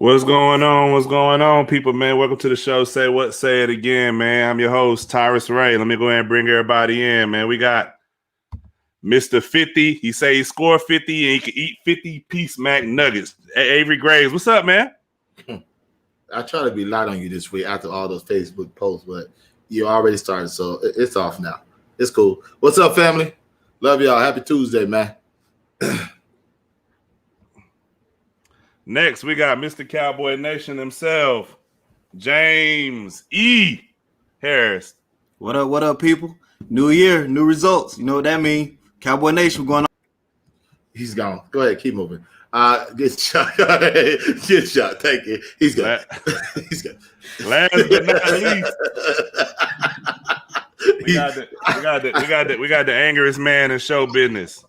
What's going on? What's going on, people, man? Welcome to the show. Say what? Say it again, man. I'm your host, Tyrus Ray. Let me go ahead and bring everybody in, man. We got Mr. 50. He say he scored 50 and he can eat 50-piece Mac Nuggets. Avery Graves, what's up, man? I try to be light on you this week after all those Facebook posts, but you already started, so it's off now. It's cool. What's up, family? Love y'all. Happy Tuesday, man. Next, we got Mr. Cowboy Nation himself, James E. Harris. What up, people? New year, new results. You know what that means. Cowboy Nation going on. He's gone. Go ahead, keep moving. Good shot. Good shot. Thank you. He's gone. He's gone. Last but not least, we got the angriest man in show business.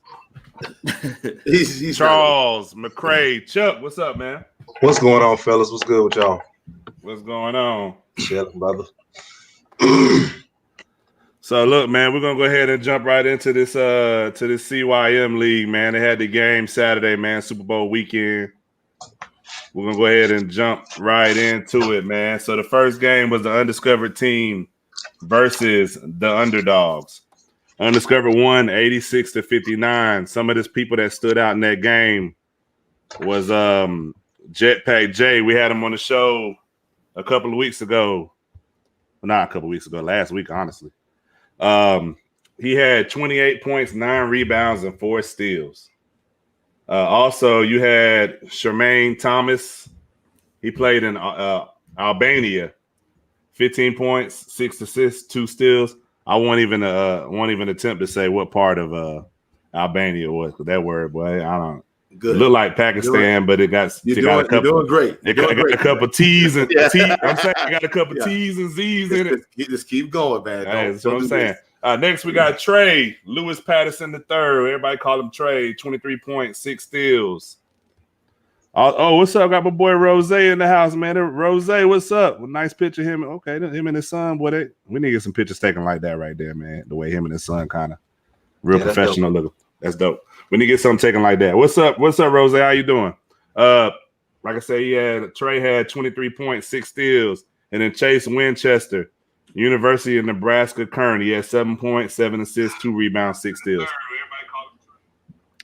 he's Charles McCray. Chuck, what's up, man? What's going on, fellas? What's good with y'all? What's going on? Chilling, brother. So look, man, we're gonna go ahead and jump right into this CYM league, man. They had the game Saturday, man, Super Bowl weekend. We're gonna go ahead and jump right into it, man. So the first game was the undiscovered team versus the underdogs. Undiscovered won 86-59. Some of these people that stood out in that game was Jetpack J. We had him on the show a couple of weeks ago. Well, not a couple of weeks ago, last week, honestly. He had 28 points, 9 rebounds, and 4 steals. Also, you had Shermaine Thomas. He played in Albania. 15 points, 6 assists, 2 steals. I won't even attempt to say what part of Albania it was. That word, boy, I don't. Good. It looked like Pakistan, but it got a couple. You're doing great. It got a couple T's and T's. I'm saying I got a couple T's and Z's in it. Just keep going, man. That's what I'm saying. Next, we got Trey Lewis Patterson III. Everybody call him Trey. 23 points, 6 steals. Oh, what's up? Got my boy Rose in the house, man. Rose, what's up? Well, nice picture of him. Okay, him and his son, boy. We need to get some pictures taken like that right there, man. The way him and his son kind of real professional looking. That's dope. We need to get something taken like that. What's up? What's up, Rose? How you doing? Like I said, Trey had 23 points, 6 steals. And then Chase Winchester, University of Nebraska Kearney, he had 7 points, 7 assists, 2 rebounds, 6 steals.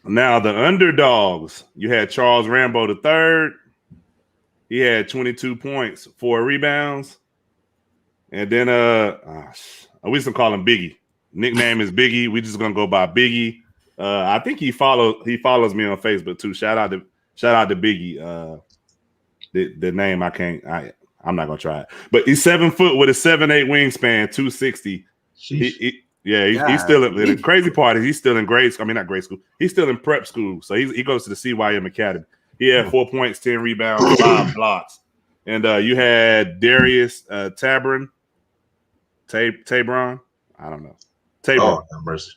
Now, the underdogs, you had Charles Rambo III. He had 22 points, 4 rebounds. And then we just gonna call him Biggie. Nickname is Biggie. We just gonna go by Biggie. I think he follows me on Facebook too. Shout out to Biggie. The name I'm not gonna try it. But he's 7 foot with a 7'8" wingspan, 260. He's still in the crazy part is he's still in grade school. I mean, not grade school. He's still in prep school. So he goes to the CYM Academy. He had 4 points, 10 rebounds, 5 blocks. And you had Darius Tabron. Tabron? I don't know. Tabron. Oh, mercy.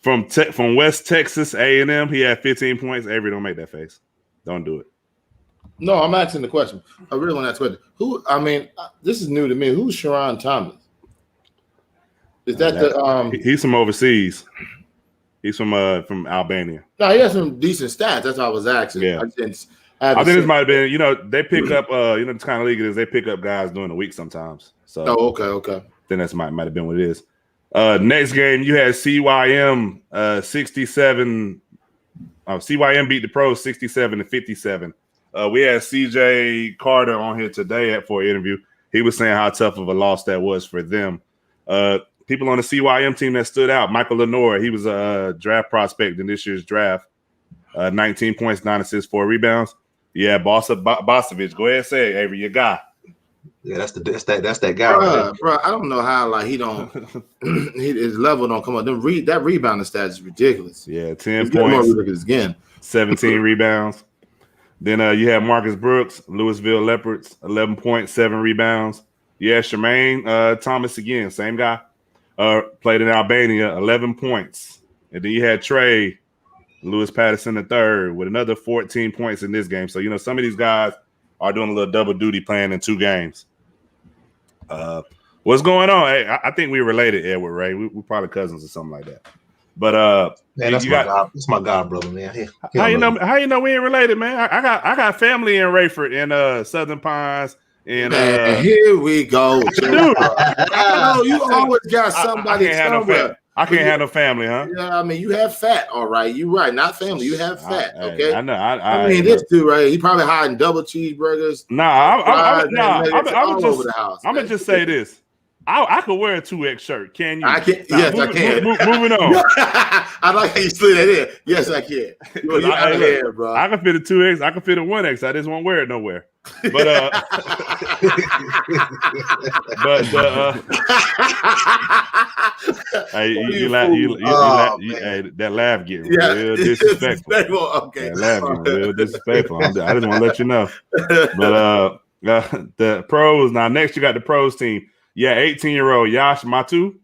From West Texas A&M, he had 15 points. Avery, don't make that face. Don't do it. No, I'm asking the question. I really want to ask the question. This is new to me. Who's Sharon Thomas? Is that he's from overseas. He's from Albania. No, he has some decent stats. That's what I was asking. Yeah. I think this might have been, they pick up, the kind of league it is, they pick up guys during the week sometimes. So okay. I think that's might have been what it is. Next game, you had CYM 67. CYM beat the Pros 67-57. We had CJ Carter on here today for an interview. He was saying how tough of a loss that was for them. People on the CYM team that stood out, Michael Lenore, he was a draft prospect in this year's draft. 19 points, 9 assists, 4 rebounds. Yeah, Bosovich. Go ahead and say it, Avery, your guy. Yeah, that's that guy. Bro, I don't know how he don't his level don't come up. That rebounding stat is ridiculous. Yeah, 10 points, again. 17 rebounds. Then you have Marcus Brooks, Louisville Leopards, 11 points, 7 rebounds. Yeah, Shermaine Thomas again, same guy. Played in Albania, 11 points. And then you had Trey Lewis Patterson III with another 14 points in this game. So, some of these guys are doing a little double duty playing in 2 games. What's going on? Hey, I think we related, Edward Ray. We're probably cousins or something like that. But Man, that's you my got god. That's my god brother, man. He how you don't know? How you know we ain't related, man? I got family in Rayford and Southern Pines and Man, here we go. dude. No, you always got somebody somewhere. I can't have no family, huh? Yeah, I mean, you have fat, all right. You're right, not family. You have fat, okay? I know. I mean, this dude right, he probably hiding double cheeseburgers. I'm all over the house. I'm gonna just say this. I could wear a 2X shirt. Can you? I can. Yes, I can. Moving on. I like how you slid that in. Yes, I can. You're out of here, bro. I can fit a 2X. I can fit a 1X. I just won't wear it nowhere. But that laugh getting real disrespectful. Okay, that laugh getting real disrespectful. I just want to let you know. But the pros now. Next, you got the pros team. Yeah, 18-year-old Yash Matu.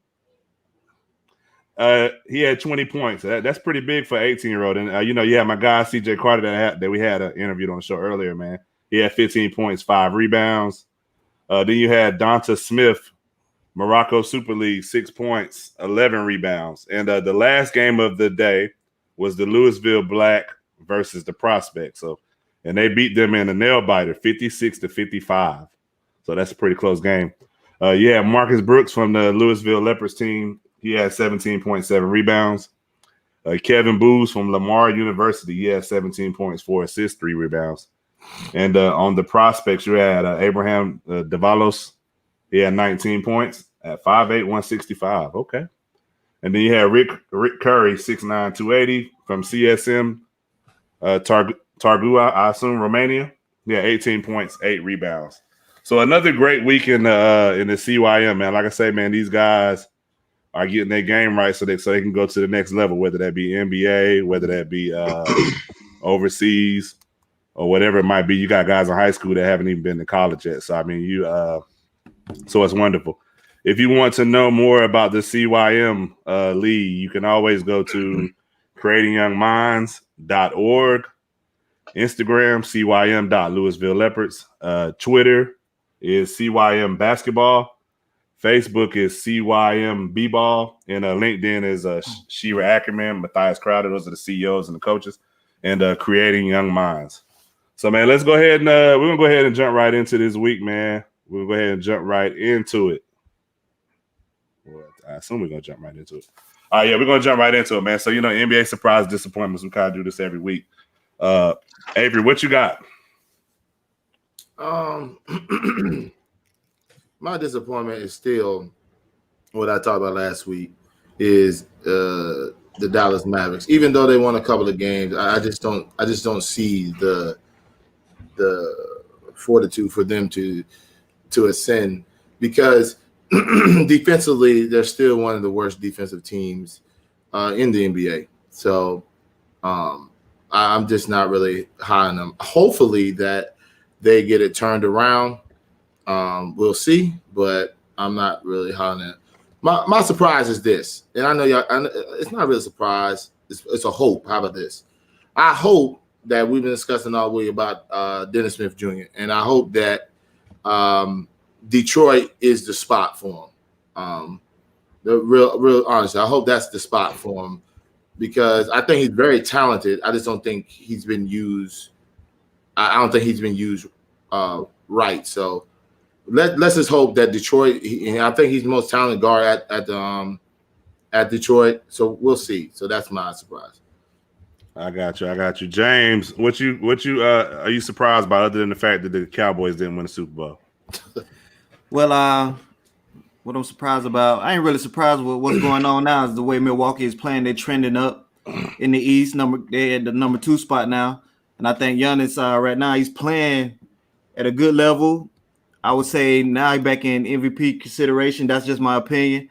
He had 20 points. That's pretty big for 18-year-old. And my guy CJ Carter that we had interviewed on the show earlier, man. He had 15 points, 5 rebounds. Then you had Donta Smith, Morocco Super League, 6 points, 11 rebounds. And the last game of the day was the Louisville Black versus the Prospect. And they beat them in a nail biter, 56-55. So that's a pretty close game. Marcus Brooks from the Louisville Leopards team. He had 17.7 rebounds. Kevin Booz from Lamar University. He had 17 points, 4 assists, 3 rebounds. And on the prospects, you had Abraham Davalos. He had 19 points at 5'8", 165. Okay. And then you had Rick Curry, 6'9", 280 from CSM Targua, I assume, Romania. He had 18 points, 8 rebounds. So another great week in the CYM, man. Like I say, man, these guys are getting their game right so they can go to the next level, whether that be NBA, whether that be overseas, or whatever it might be. You got guys in high school that haven't even been to college yet. So I mean, so it's wonderful. If you want to know more about the CYM league, you can always go to creatingyoungminds.org, Instagram CYM.Louisville Leopards, Twitter is CYM Basketball, Facebook is CYM B-Ball, and LinkedIn is Shira Ackerman, Matthias Crowder. Those are the CEOs and the coaches, and Creating Young Minds. So, man, let's go ahead and we're going to go ahead and jump right into this week, man. We'll go ahead and jump right into it. Well, I assume we're going to jump right into it. All right, we're going to jump right into it, man. So, NBA surprise disappointments. We kind of do this every week. Avery, what you got? My disappointment is still what I talked about last week is the Dallas Mavericks. Even though they won a couple of games, I just don't see the fortitude for them to ascend, because defensively they're still one of the worst defensive teams in the NBA. So I'm just not really high on them. Hopefully that they get it turned around. We'll see, but I'm not really high on that. My surprise is this, and I know it's not really a surprise. It's a hope. How about this? I hope that we've been discussing all week about Dennis Smith Jr., and I hope that Detroit is the spot for him. The real honestly, I hope that's the spot for him, because I think he's very talented. I just don't think he's been used. I don't think he's been used right. So let's just hope that Detroit. I think he's the most talented guard at Detroit. So we'll see. So that's my surprise. I got you, James. What you are you surprised by, other than the fact that the Cowboys didn't win the Super Bowl? Well, what I'm surprised about, I ain't really surprised with what's going on now, is the way Milwaukee is playing. They're trending up in the East. They're at the number 2 spot now, and I think Giannis right now he's playing at a good level. I would say now he's back in MVP consideration. That's just my opinion.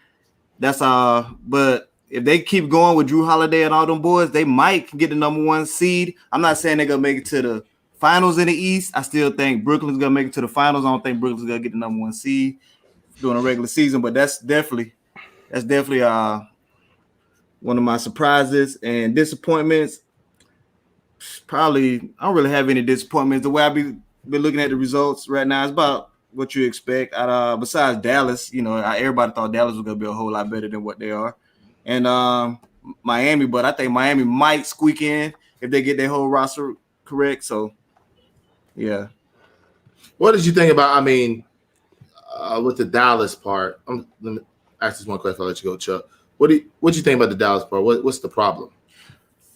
But if they keep going with Drew Holiday and all them boys, they might get the number 1 seed. I'm not saying they're gonna make it to the finals in the East. I still think Brooklyn's gonna make it to the finals. I don't think Brooklyn's gonna get the number 1 seed during a regular season, but that's definitely one of my surprises and disappointments. Probably I don't really have any disappointments. The way I've been looking at the results right now is about what you expect. Besides Dallas, everybody thought Dallas was gonna be a whole lot better than what they are. And Miami, but I think Miami might squeak in if they get their whole roster correct. So, yeah. What did you think about? I mean, with the Dallas part, let me ask this one question. I'll let you go, Chuck. What you think about the Dallas part? What's the problem?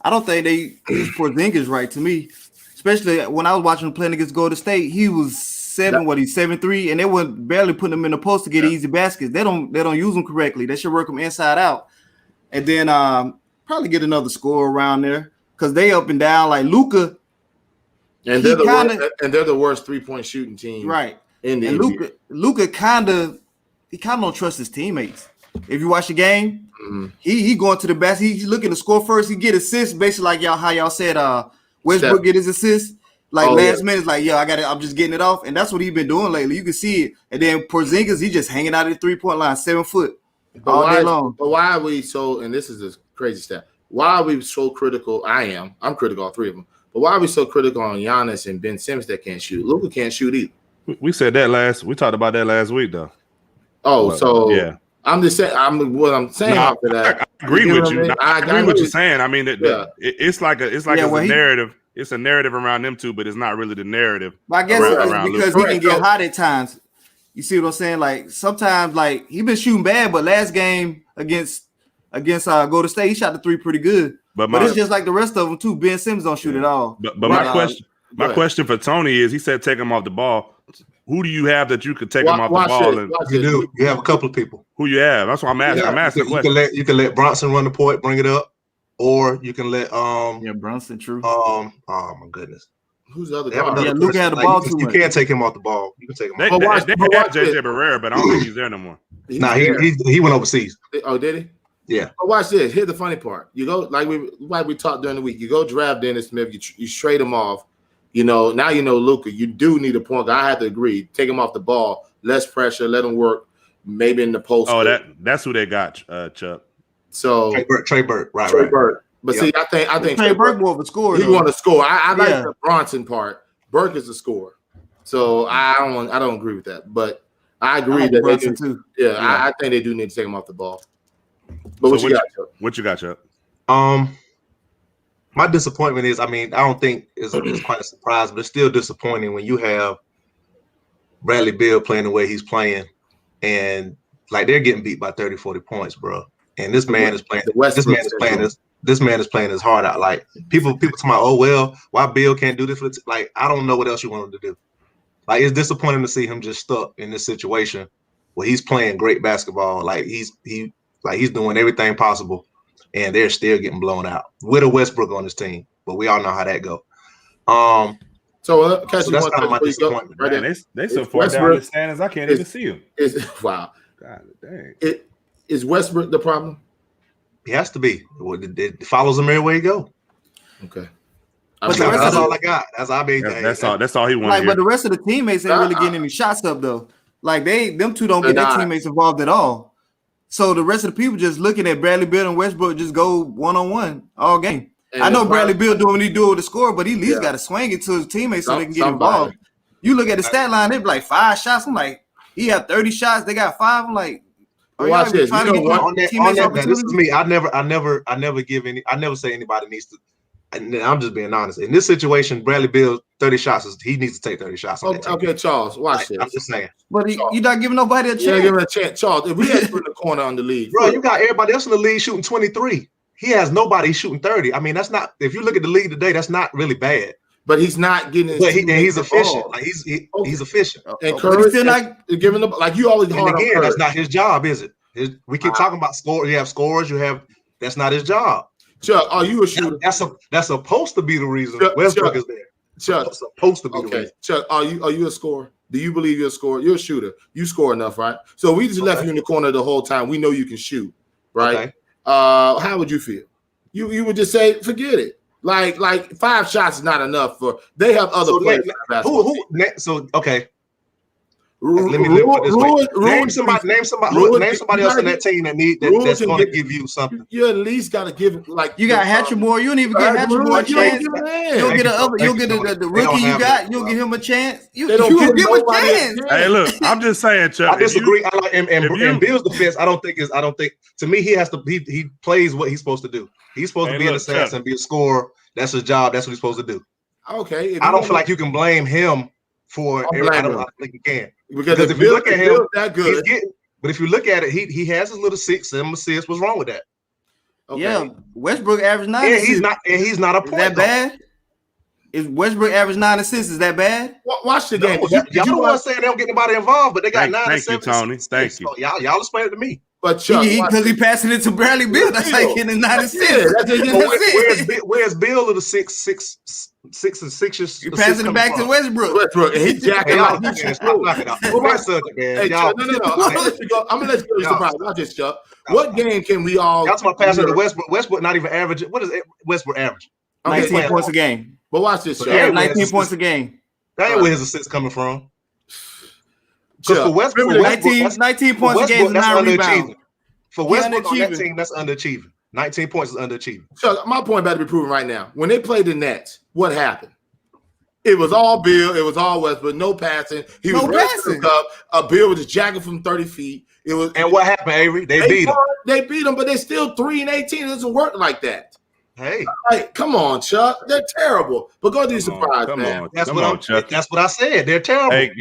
I don't think they use Porzingis right to me, especially when I was watching him playing against Golden State. He was 7'3", and they were barely putting him in the post to get easy baskets. They don't use him correctly. They should work him inside out, and then probably get another score around there because they up and down like Luka. And they're the worst 3-point shooting team, right? In the NBA. Luka kind of don't trust his teammates. If you watch the game, he going to the basket. He's looking to score first. He get assists, basically like how y'all said Westbrook get his assists. Like last minute, like I'm just getting it off, and that's what he's been doing lately. You can see it. And then Porzingis, he just hanging out at the 3-point line, 7 foot all day long. But why are we so? And this is a crazy stat. Why are we so critical? I'm critical, all three of them. But why are we so critical on Giannis and Ben Simmons that can't shoot? Luka can't shoot either. We said that we talked about that last week though. Yeah. I'm just saying. After that, I agree with you. I agree with what you're saying. I mean, it's like a narrative. It's a narrative around them two, but it's not really the narrative. But I guess it's because he can get hot at times. You see what I'm saying? Like sometimes, like he been shooting bad, but last game against Golden State, he shot the 3 pretty good. But it's just like the rest of them too. Ben Simmons don't shoot at all. But my question for Tony is: he said take him off the ball. Who do you have that you could take him off the ball? You have a couple of people. Who you have? That's what I'm asking. I'm asking. You can let Bronson run the point, bring it up, or you can let Bronson. True. Oh my goodness. Who's the other guy? Luka had the ball too much. You can't take him off the ball. You can take him off. They have JJ Barrera, but I don't think he's there no more. He went overseas. Oh, did he? Yeah. But watch this. Here's the funny part. You go like we talked during the week. You go draft Dennis Smith. You trade him off. Now Luka. You do need a point guard. I have to agree. Take him off the ball. Less pressure. Let him work. Maybe in the post. Oh, that's who they got, Chuck. So Trey Burke, right? Trey Burke. But see, I think Trey Burke more of a scorer. He want to score. I like the Bronson part. Burke is a scorer. So I don't agree with that. But I agree that they do too. Yeah, I think they do need to take him off the ball. But what you got, Chuck? My disappointment is, I don't think it's quite a surprise, but it's still disappointing when you have Bradley Beal playing the way he's playing, and like they're getting beat by 30, 40 points, bro. And this man is playing. This man is playing his heart out. Like people talking about, oh well, why Beal can't do this? Like I don't know what else you want him to do. Like it's disappointing to see him just stuck in this situation where he's playing great basketball. Like he's doing everything possible, and they're still getting blown out with a Westbrook on his team. But we all know how that go. So that's kind of my disappointment. Right, man, they so far down the standings, I can't even see him. Wow. God dang. Is Westbrook the problem? He has to be. It follows him everywhere he go. Okay. But that's all I got. That's all he wanted. But the rest of the teammates ain't really getting any shots up though. Like them two don't get their teammates involved at all. So the rest of the people just looking at Bradley Beal and Westbrook just go 1-on-1 all game. And I know Bradley Beal doing what he do with the score, but he at least got to swing it to his teammates so they can get involved. You look at the stat line, they be like 5 shots. I'm like, he have 30 shots, they got 5. I'm like, watch this. This is me. I never say anybody needs to. And I'm just being honest. In this situation, Bradley Beal 30 shots. He needs to take 30 shots. Okay, Charles, watch this. I'm just saying. But you're not giving nobody a chance. You're not giving a chance, Charles. If we had put in the corner on the league, bro, you got everybody else in the league shooting 23. He has nobody shooting 30. I mean, that's not. If you look at the league today, that's not really bad. But he's not getting. But he's efficient. Like he's efficient. And Curry still not giving up. Like you always. And again, that's not his job, is it? We keep talking about score. You have scorers. That's not his job. Chuck, are you a shooter? That's supposed to be the reason Westbrook is there. Chuck, that's supposed to be the reason. Chuck, are you a scorer? Do you believe you're a scorer? You're a shooter. You score enough, right? So we just left you in the corner the whole time. We know you can shoot, right? Okay. How would you feel? You would just say, forget it. Like 5 shots is not enough for. They have other players. Okay. Let me put this way. Name somebody else on that team that's going to give you something. You at least got to give like you got Hatchermore. You don't even get Hatchermore a chance. You'll get the rookie you got. You'll give him a chance. You give him a chance. Hey, look, I'm just saying, Chuck. I disagree. I like and Bill's defense. I don't think to me he plays what he's supposed to do. He's supposed to be an assassin, be a scorer. That's his job. That's what he's supposed to do. Okay. I don't feel like you can blame him for everything. I don't think you can. Because if you look at him, that good. But if you look at it, he has his little 6-7 assists. What's wrong with that? Okay. Yeah, Westbrook averaged 9 and assists. He's not a point. Is that bad? Is Westbrook averaged 9 assists? Is that bad? Watch the game. Y'all don't want to say they don't get anybody involved, but they got 9 Thank you, Tony. Thank you. So y'all explain it to me. But Chuck, because he passing it to Bradley Beal, that's like getting 9 assists. Where's Bill of the 6 You passing it back to Westbrook. And he's jacking out. Knock it out. Hey, Chuck, no. I'm gonna let you go. Surprise. Watch this, Chuck. What game can we all? That's my passing to Westbrook. Westbrook not even average. What is Westbrook average? 19 points a game. But watch this, Chuck. Yeah, 19 points a game. That ain't where his assists coming from. Because for Westbrook, 19 points a game is 9 rebounds. For Westbrook on that team, that's underachieving. 19 points is underachieving. So my point about to be proven right now. When they played the Nets, what happened? It was all Bill. It was all Westbrook. No passing. He was passing. Bill was just jacking from 30 feet. It was. And what happened, Avery? They beat him. They beat him, but they're still 3-18. It doesn't work like that. Hey, like, come on, Chuck. They're terrible. But go to the surprise, man. That's what I said. They're terrible. Hey,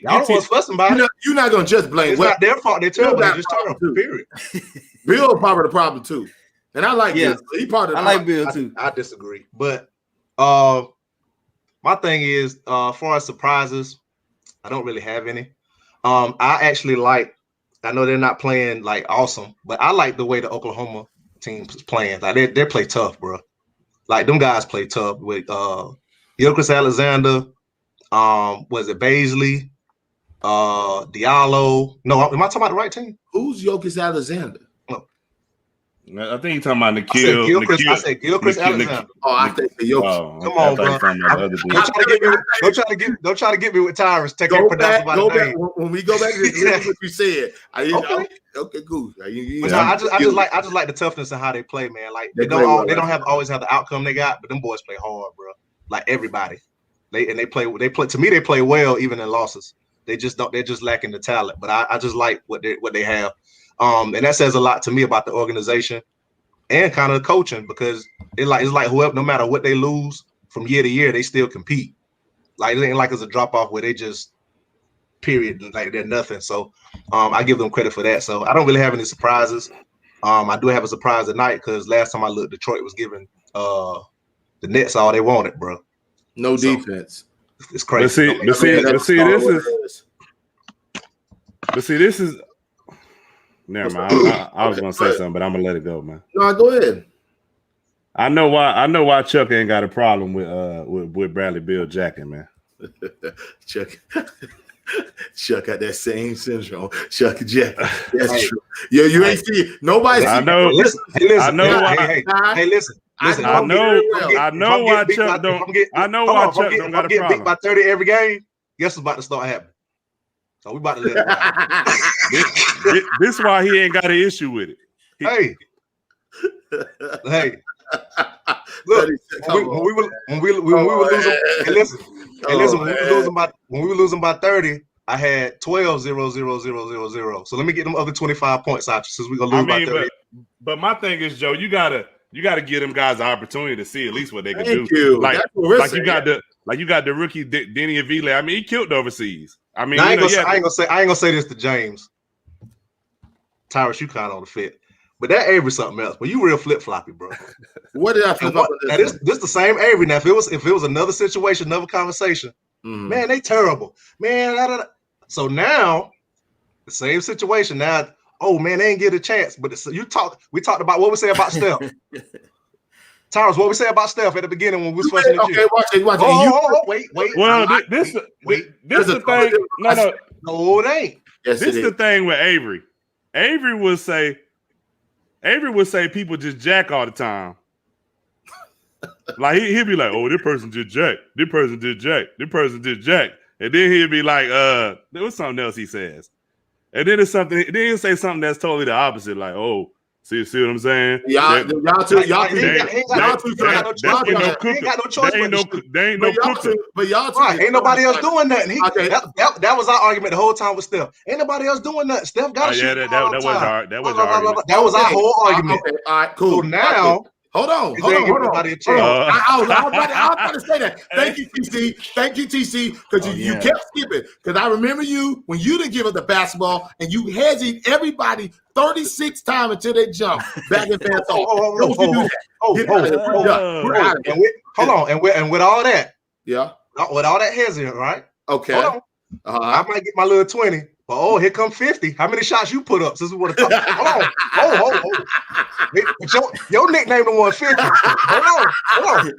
y'all was fussing about it. You're not gonna just blame. It's not their fault. They're terrible. They're just terrible. Period. Bill part of the problem too, and I like Bill. He part of. I like Bill too. I disagree, but my thing is, as far as surprises, I don't really have any. I actually like. I know they're not playing like awesome, but I like the way the Oklahoma team's playing. Like they play tough, bro. Like them guys play tough with Gilchrist Alexander. Was it Baisley? Diallo? No, am I talking about the right team? Who's Gilchrist Alexander? I think you're talking about Nikhil. I said Gilchrist Alexander. Oh, I think Come on, bro. Don't try to get me with Tyrus. Go back. When we go back to this, what you said. Okay, cool. I just like the toughness and how they play, man. Like they don't always have the outcome they got, but them boys play hard, bro. Like everybody. They play. To me, they play well even in losses. They're just lacking the talent. But I just like what they have. And that says a lot to me about the organization and kind of coaching, because it's like whoever, no matter what they lose from year to year, they still compete. Like it ain't like it's a drop off where they just period, like they're nothing. So I give them credit for that. So I don't really have any surprises. I do have a surprise tonight because last time I looked, Detroit was giving the Nets all they wanted, bro. No defense. It's crazy. But see, this is. Never mind. I was gonna say something, but I'm gonna let it go, man. No, go ahead. I know why Chuck ain't got a problem with Bradley Beal jacking, man. Chuck got that same syndrome. Chuck Jack. That's true. Yeah, you ain't see nobody. I know. Listen. I know why. Hey, listen. I know why Chuck don't. I know why Chuck don't got a problem. Beat by 30 every game. Guess what's about to start happening? So we about to let it ride. This is why he ain't got an issue with it. Hey. Look, when we were losing, when we were losing by 30, I had 12-0-0-0-0-0. So let me get them other 25 points out since we're gonna lose by 30. But my thing is, Joe, you gotta give them guys an opportunity to see at least what they can do. Like you got the rookie Denny Avila. I mean, he killed overseas. I mean, I ain't gonna say this to James. Tyrus, you kind of on the fit, but that Avery something else. But you real flip floppy, bro. What did I flip up? This the same Avery. Now, if it was another situation, another conversation, man, they terrible, man. So now the same situation. Now, oh man, they ain't get a chance. But we talked about what we say about Steph. Tyrus, what we say about Steph at the beginning when we was fussing at you. Okay, watch it. Oh, wait. Well, this the thing. No, it ain't. Yes, this is the thing with Avery. Avery would say people just jack all the time. Like he'd be like, oh, this person just jack. This person did jack. This person did jack. And then he'd be like, there was something else he says. And then it's something, then he'll say something that's totally the opposite, like, oh, see what I'm saying? Y'all two He ain't got no choice. They ain't no cooker. But y'all two, right, ain't nobody else doing nothing. Okay. That was our argument the whole time with Steph. Ain't nobody else doing nothing. Steph got to shoot. Yeah, that was hard. That was hard. That was our whole argument. Okay, all right, cool. So now, hold on. I was about to say that. Thank you, TC, because you kept skipping. Because I remember you when you didn't give us the basketball and you hesitate everybody 36 times until they jump back and fast off. Hold on. And with all that, with all that hesitant, right? Okay. Hold on. I might get my little 20. But here come 50. How many shots you put up since we want to talk? Hold on. Your nickname the 150. Hold on.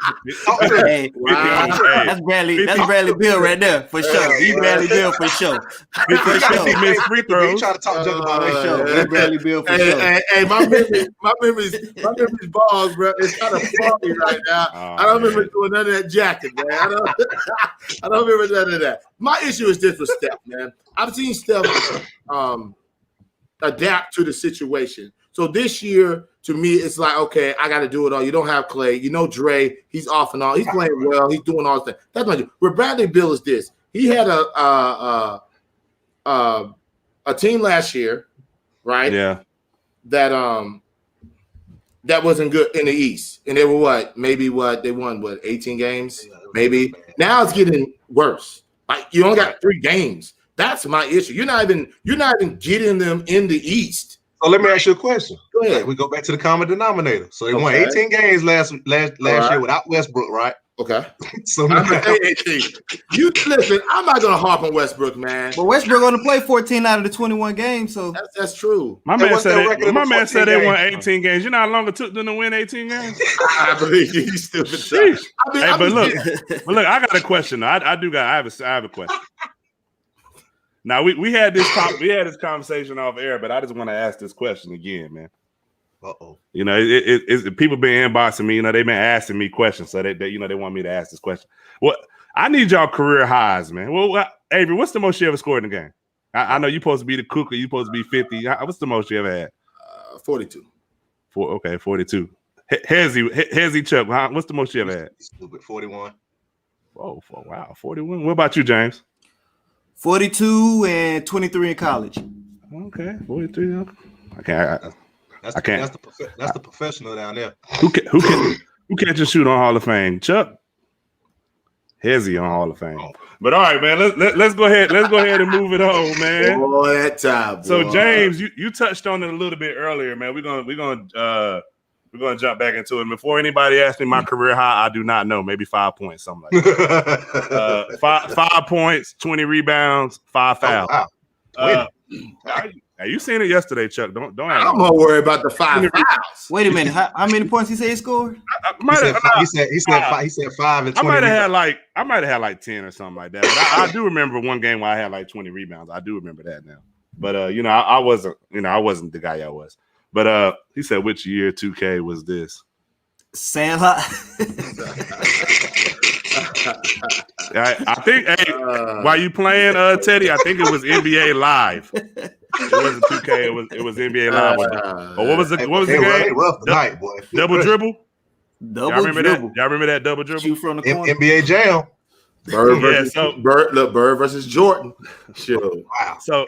Hey, that's Bradley Bill right there for sure. He's Bradley Bill for sure. For sure. He missed free throws. You try to talk junk about For sure. That's Bradley Bill for sure. Hey, my memory's balls, bro. It's kind of foggy right now. I don't remember doing none of that jacket, man. I don't remember none of that. My issue is this with Steph, man. I've seen Steph adapt to the situation. So this year, to me, it's like, okay, I got to do it all. You don't have Clay. You know Dre. He's off and on. He's playing well. He's doing all this. That's not where Bradley Bill is this. He had a team last year, right? Yeah. That wasn't good in the East. And they were they won 18 games? Maybe. Now it's getting worse. Like you only got 3 games. That's my issue. You're not even getting them in the East. So let me ask you a question. Go ahead. We go back to the common denominator. So they won 18 games last year without Westbrook, right? Okay. So you listen. I'm not gonna harp on Westbrook, man. But Westbrook going to play 14 out of the 21 games, so that's true. My man said they won 18 games. You know how long it took them to win 18 games? I believe you stupid. But look, I got a question. I have a question. Now we had this conversation off air, but I just want to ask this question again, man. You know, it's people been inboxing me. You know, they've been asking me questions, so they want me to ask this question. Well, I need y'all career highs, man. Well, Avery, what's the most you ever scored in a game? I know you're supposed to be the cooker. You're supposed to be 50. What's the most you ever had? 42. 42. Hezzy Chuck, what's the most you ever had? Stupid 41. Oh, wow, 41. What about you, James? 42 and 23 in college. Okay, 43. I can't. That's the professional down there. Who can't just shoot on Hall of Fame? Chuck? Hezzy on Hall of Fame. But all right, man. Let's go ahead. Let's go ahead and move it on, man. Boy, that time. Boy. So James, you touched on it a little bit earlier, man. We're gonna jump back into it. And before anybody asks me my career high, I do not know. Maybe 5 points, something like that. 5 points, 20 rebounds, 5 fouls. Wow. You seen it yesterday, Chuck? Don't. I'm gonna worry about the 5 fouls. Wait a minute. How many points he said he scored? He said 5 and 20. I might have had like 10 or something like that. But I do remember one game where I had like 20 rebounds. I do remember that now. But I wasn't the guy I was. But he said, which year 2K was this? Sandlot. I think while you playing Teddy, I think it was NBA Live. It wasn't 2K, it was NBA Live. What was the game? Rough night, boy. Double dribble? Y'all remember that double dribble? Shoot from the corner. NBA Jam. Bird versus Jordan. Sure. Wow. So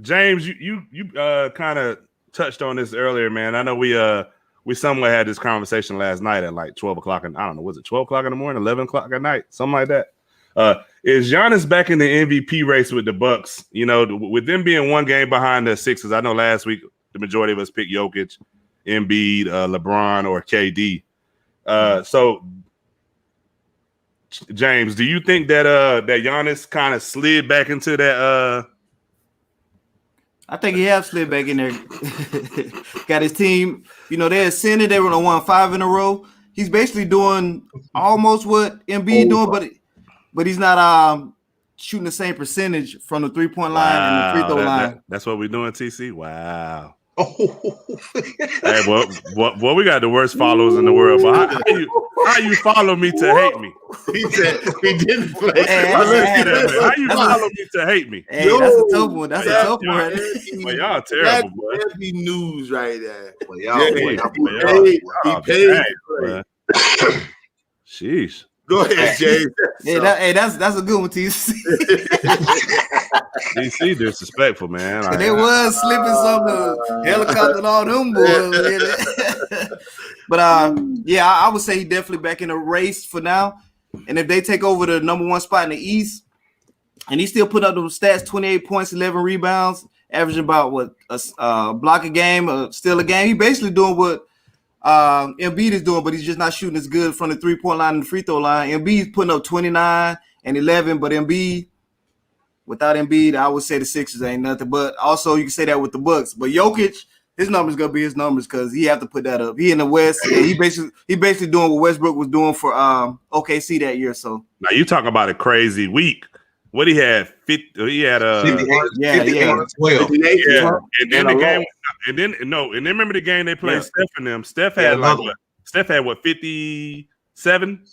James, you kind of touched on this earlier, man. I know we somewhat had this conversation last night at like 12 o'clock, and I don't know, was it 12 o'clock in the morning, 11 o'clock at night, something like that. Is Giannis back in the MVP race with the Bucks? You know, with them being one game behind the Sixers. I know last week the majority of us picked Jokic, Embiid, LeBron, or KD. So, James, do you think that that Giannis kind of slid back into that? I think he have slid back in there. Got his team. You know, they ascended. They were on 1-5 in a row. He's basically doing almost what Embiid doing, but he's not shooting the same percentage from the 3-point line and the free throw line. That's what we're doing, TC. Wow. Hey, what we got the worst followers in the world. But how you follow me to hate me? He said he didn't play. Hey, How you follow me to hate me? Hey, that's a tough one. That's a tough one. Well, y'all terrible, boy. That's heavy news right there. Well, He paid. Boy. Sheesh. Go ahead, Jay. That's a good one, TC. DC disrespectful, man. Like, They was slipping some helicopter and all them boys. But I would say he definitely back in the race for now. And if they take over the number one spot in the East, and he still put up those stats, 28 points, 11 rebounds, averaging about a block a game, steal a game. He basically doing what Embiid is doing, but he's just not shooting as good from the 3-point line and the free throw line. Embiid's putting up 29 and 11, but without Embiid, I would say the Sixers ain't nothing. But also, you can say that with the Bucks. But Jokic, his numbers gonna be his numbers because he have to put that up. He in the West, and he basically doing what Westbrook was doing for OKC that year. So now you talk about a crazy week. What he had 50. He had 12. And then the game. And then remember the game they played Steph and them. Steph had what 57,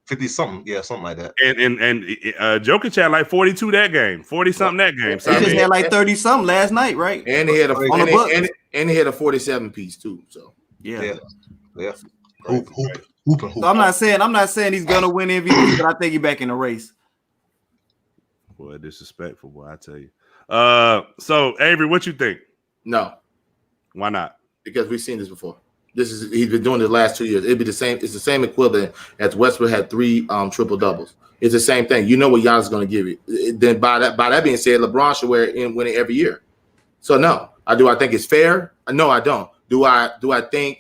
50 something, yeah, something like that. And Jokic had like 42 that game, 40 something that game. So he just had like 30 something last night, right? And he had a 47 piece too. So yeah. Hoop. So I'm not saying he's gonna win MVP, but I think he's back in the race. Boy, disrespectful, boy, I tell you. So Avery, what you think? No. Why not? Because we've seen this before. He's been doing it the last 2 years. It'd be the same. It's the same equivalent as Westbrook had 3 triple doubles. It's the same thing. You know what Giannis is going to give you. Then by that being said, LeBron should win it every year. So no, I think it's fair. No, I don't. Do I think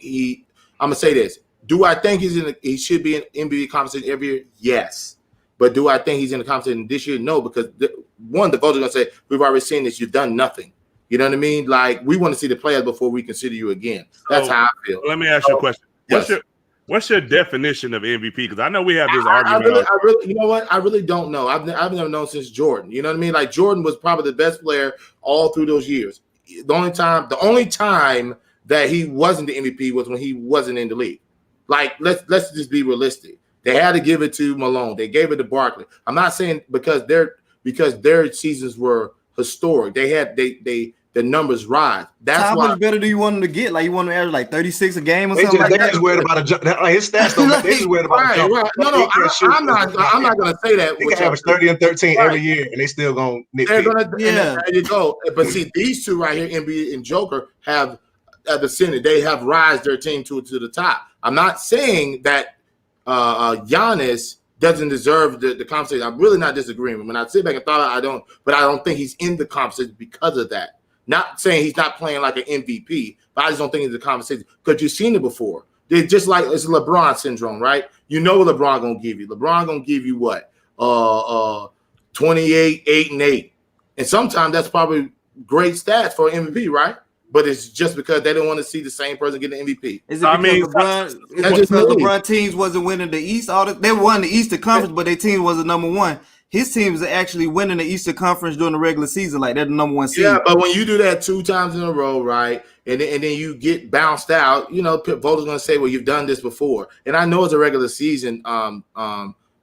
I'm gonna say this. Do I think he should be in NBA conversation every year? Yes. But do I think he's in the conversation this year? No, because the voters are gonna say we've already seen this. You've done nothing. You know what I mean? Like, we want to see the players before we consider you again. That's how I feel. Let me ask you a question. Yes. What's your definition of MVP? Because I know we have this argument. I really, you know what? I really don't know. I've never known since Jordan. You know what I mean? Like, Jordan was probably the best player all through those years. The only time that he wasn't the MVP was when he wasn't in the league. Like, let's just be realistic. They had to give it to Malone. They gave it to Barkley. I'm not saying because their seasons were historic. The numbers rise. That's how why. much better do you want him to get? Like, you want him to average like 36 a game or something They like that? just worried about his stats. They just worried about Right. No, I'm not going to say that. They can average 30 and 13 every year, and they still going to nitpick. There you go. But see, these two right here, Embiid and Joker, have ascended. They have rise their team to the top. I'm not saying that Giannis doesn't deserve the conversation. I'm really not disagreeing. When I sit back and thought I don't think he's in the conversation because of that. Not saying he's not playing like an MVP, but I just don't think it's a conversation because you've seen it before. They're just like it's LeBron syndrome, right? You know what LeBron gonna give you. LeBron gonna give you what? 28, 8, and 8. And sometimes that's probably great stats for an MVP, right? But it's just because they don't want to see the same person get an MVP. Is it because LeBron teams wasn't winning the East? They won the Eastern Conference, but their team was the number one. His team is actually winning the Eastern Conference during the regular season. Like, they're the number one seed. Yeah, but when you do that 2 times in a row, right, and then you get bounced out, you know, voters going to say, well, you've done this before. And I know it's a regular season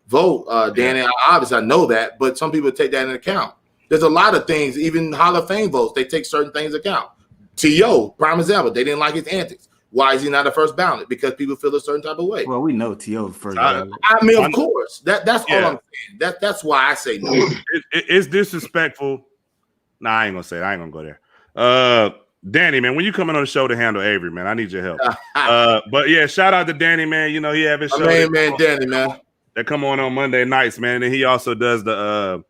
vote, Danny. Obviously, I know that, but some people take that into account. There's a lot of things, even Hall of Fame votes, they take certain things into account. T.O., prime example, they didn't like his antics. Why is he not a first ballot? Because people feel a certain type of way. Well, we know T.O. first ballot. I mean, of course. That's all I'm saying. That's why I say no. It's disrespectful. Nah, I ain't gonna say it. I ain't gonna go there. Danny, man, when you coming on the show to handle Avery, man, I need your help. But yeah, shout out to Danny, man. You know, he have his show. Danny, man. That come on Monday nights, man. And he also does the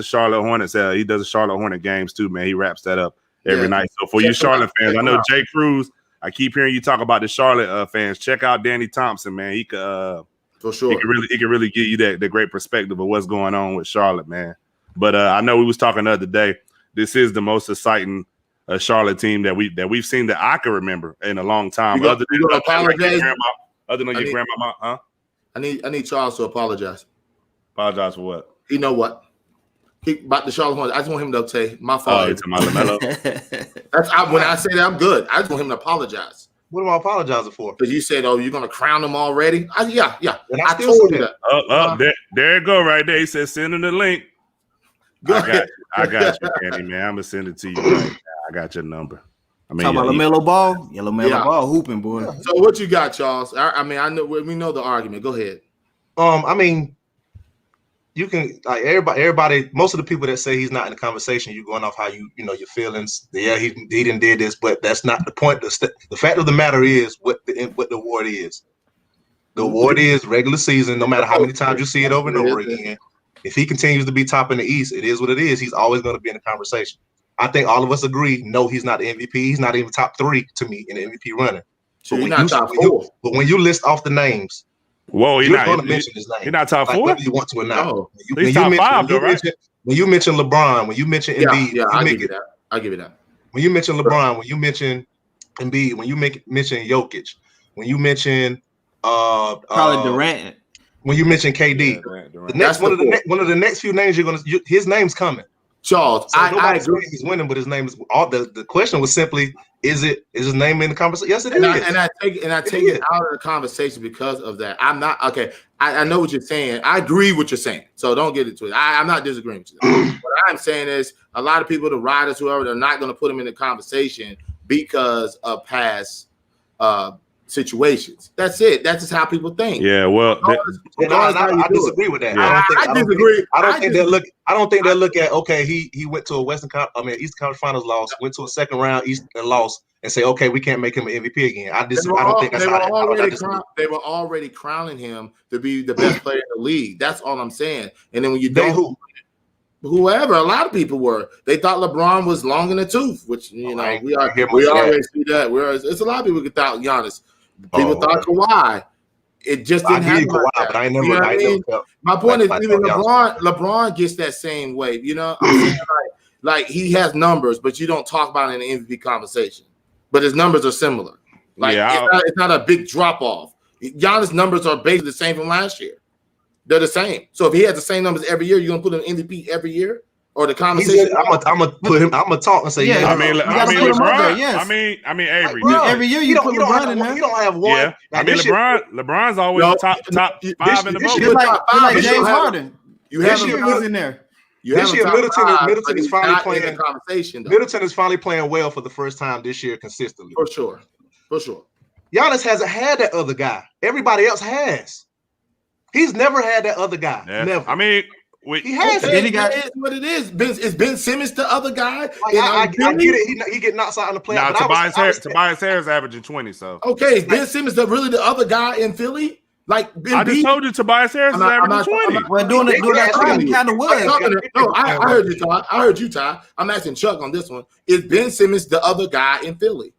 Charlotte Hornets. He does the Charlotte Hornet games too, man. He wraps that up every night. So for you Charlotte fans, I know Jay Cruz. I keep hearing you talk about the Charlotte fans. Check out Danny Thompson, man. He could for sure. He can really give you the great perspective of what's going on with Charlotte, man. But I know we was talking the other day. This is the most exciting Charlotte team that we've seen that I can remember in a long time. Other than your grandma, huh? I need Charles to apologize. Apologize for what? You know what? About the Charlotte Hornets. I just want him to say my Oh, fault. it's my LaMelo. When I say that, I'm good. I just want him to apologize. What am I apologizing for? Because you said, "Oh, you're gonna crown him already." Yeah. And I still told say you that. There you go, right there. He said, "Send him the link." Go I ahead. got you, Kenny, man. I'm gonna send it to you right now. I got your number. I mean, Talking about LaMelo Ball? Yeah, LaMelo Ball hooping, boy. So what you got, Charles? I know we know the argument. Go ahead. I mean, you can like everybody. Most of the people that say he's not in the conversation, you going off how you know your feelings. Yeah, he didn't did this, but that's not the point. The fact of the matter is what the award is. The award is regular season. No matter how many times you see it over and over again, if he continues to be top in the East, it is what it is. He's always going to be in the conversation. I think all of us agree. No, he's not the MVP. He's not even top 3 to me in the MVP running. So he's not top 4. But when you list off the names. Whoa, you're going to mention his name. He's not top 4. Whether you want to or not. No. He's top 5, though, right? When you mention LeBron, when you mention Embiid, I'll give you that. I'll give you that. When you mention LeBron, when you mention Embiid, when you mention Jokic, when you mention probably Durant, when you mention KD, the next one of the next few names his name's coming. Charles, so I agree. He's winning, but his name is all. The question was simply, is his name in the conversation? Yes, it is. And I take it out of the conversation because of that. I'm not okay. I know what you're saying. I agree with what you're saying. So don't get into it. I'm not disagreeing with you. What I'm saying is a lot of people, the writers, whoever, they're not going to put him in the conversation because of past situations. That's it. That's just how people think. Yeah, well, I disagree with that. Yeah. I disagree. I don't think they look at okay. He went to a Eastern Conference Finals loss, went to a second round East and lost, and say okay, we can't make him an MVP again. I don't think that's how they were already crowning him to be the best player in the league. That's all I'm saying. And then when you whoever, a lot of people were. They thought LeBron was long in the tooth, which we always see that. Whereas it's a lot of people who thought Giannis. People thought Kawhi. It just didn't happen. Kawhi, but I never. My point is, even LeBron gets that same way. You know, I'm saying like he has numbers, but you don't talk about it in the MVP conversation. But his numbers are similar. Like it's not a big drop off. Giannis' numbers are basically the same from last year. They're the same. So if he has the same numbers every year, you're gonna put him in MVP every year? Or the conversation? I'm gonna put him. I'm gonna talk and say, yeah. I mean, LeBron. Yes. I mean, Avery. Bro, every year you put LeBron in there. You don't have one. Yeah. I mean, LeBron's always top 5 in the vote. You're like James Harden. You have him in there. This year, Middleton is finally playing the conversation. Middleton is finally playing well for the first time this year consistently. For sure. Giannis hasn't had that other guy. Everybody else has. He's never had that other guy. Yeah. Never. I mean. He has it. It is what it is. Is Ben Simmons the other guy? I get it. He get knocked out in the playoffs. Tobias Harris averaging 20. So okay, is Ben Simmons really the other guy in Philly? Like I just told you, Tobias Harris is averaging 20. Well, doing that time, he kind of was. No, I heard you, Ty. I heard you, Ty. I'm asking Chuck on this one. Is Ben Simmons the other guy in Philly?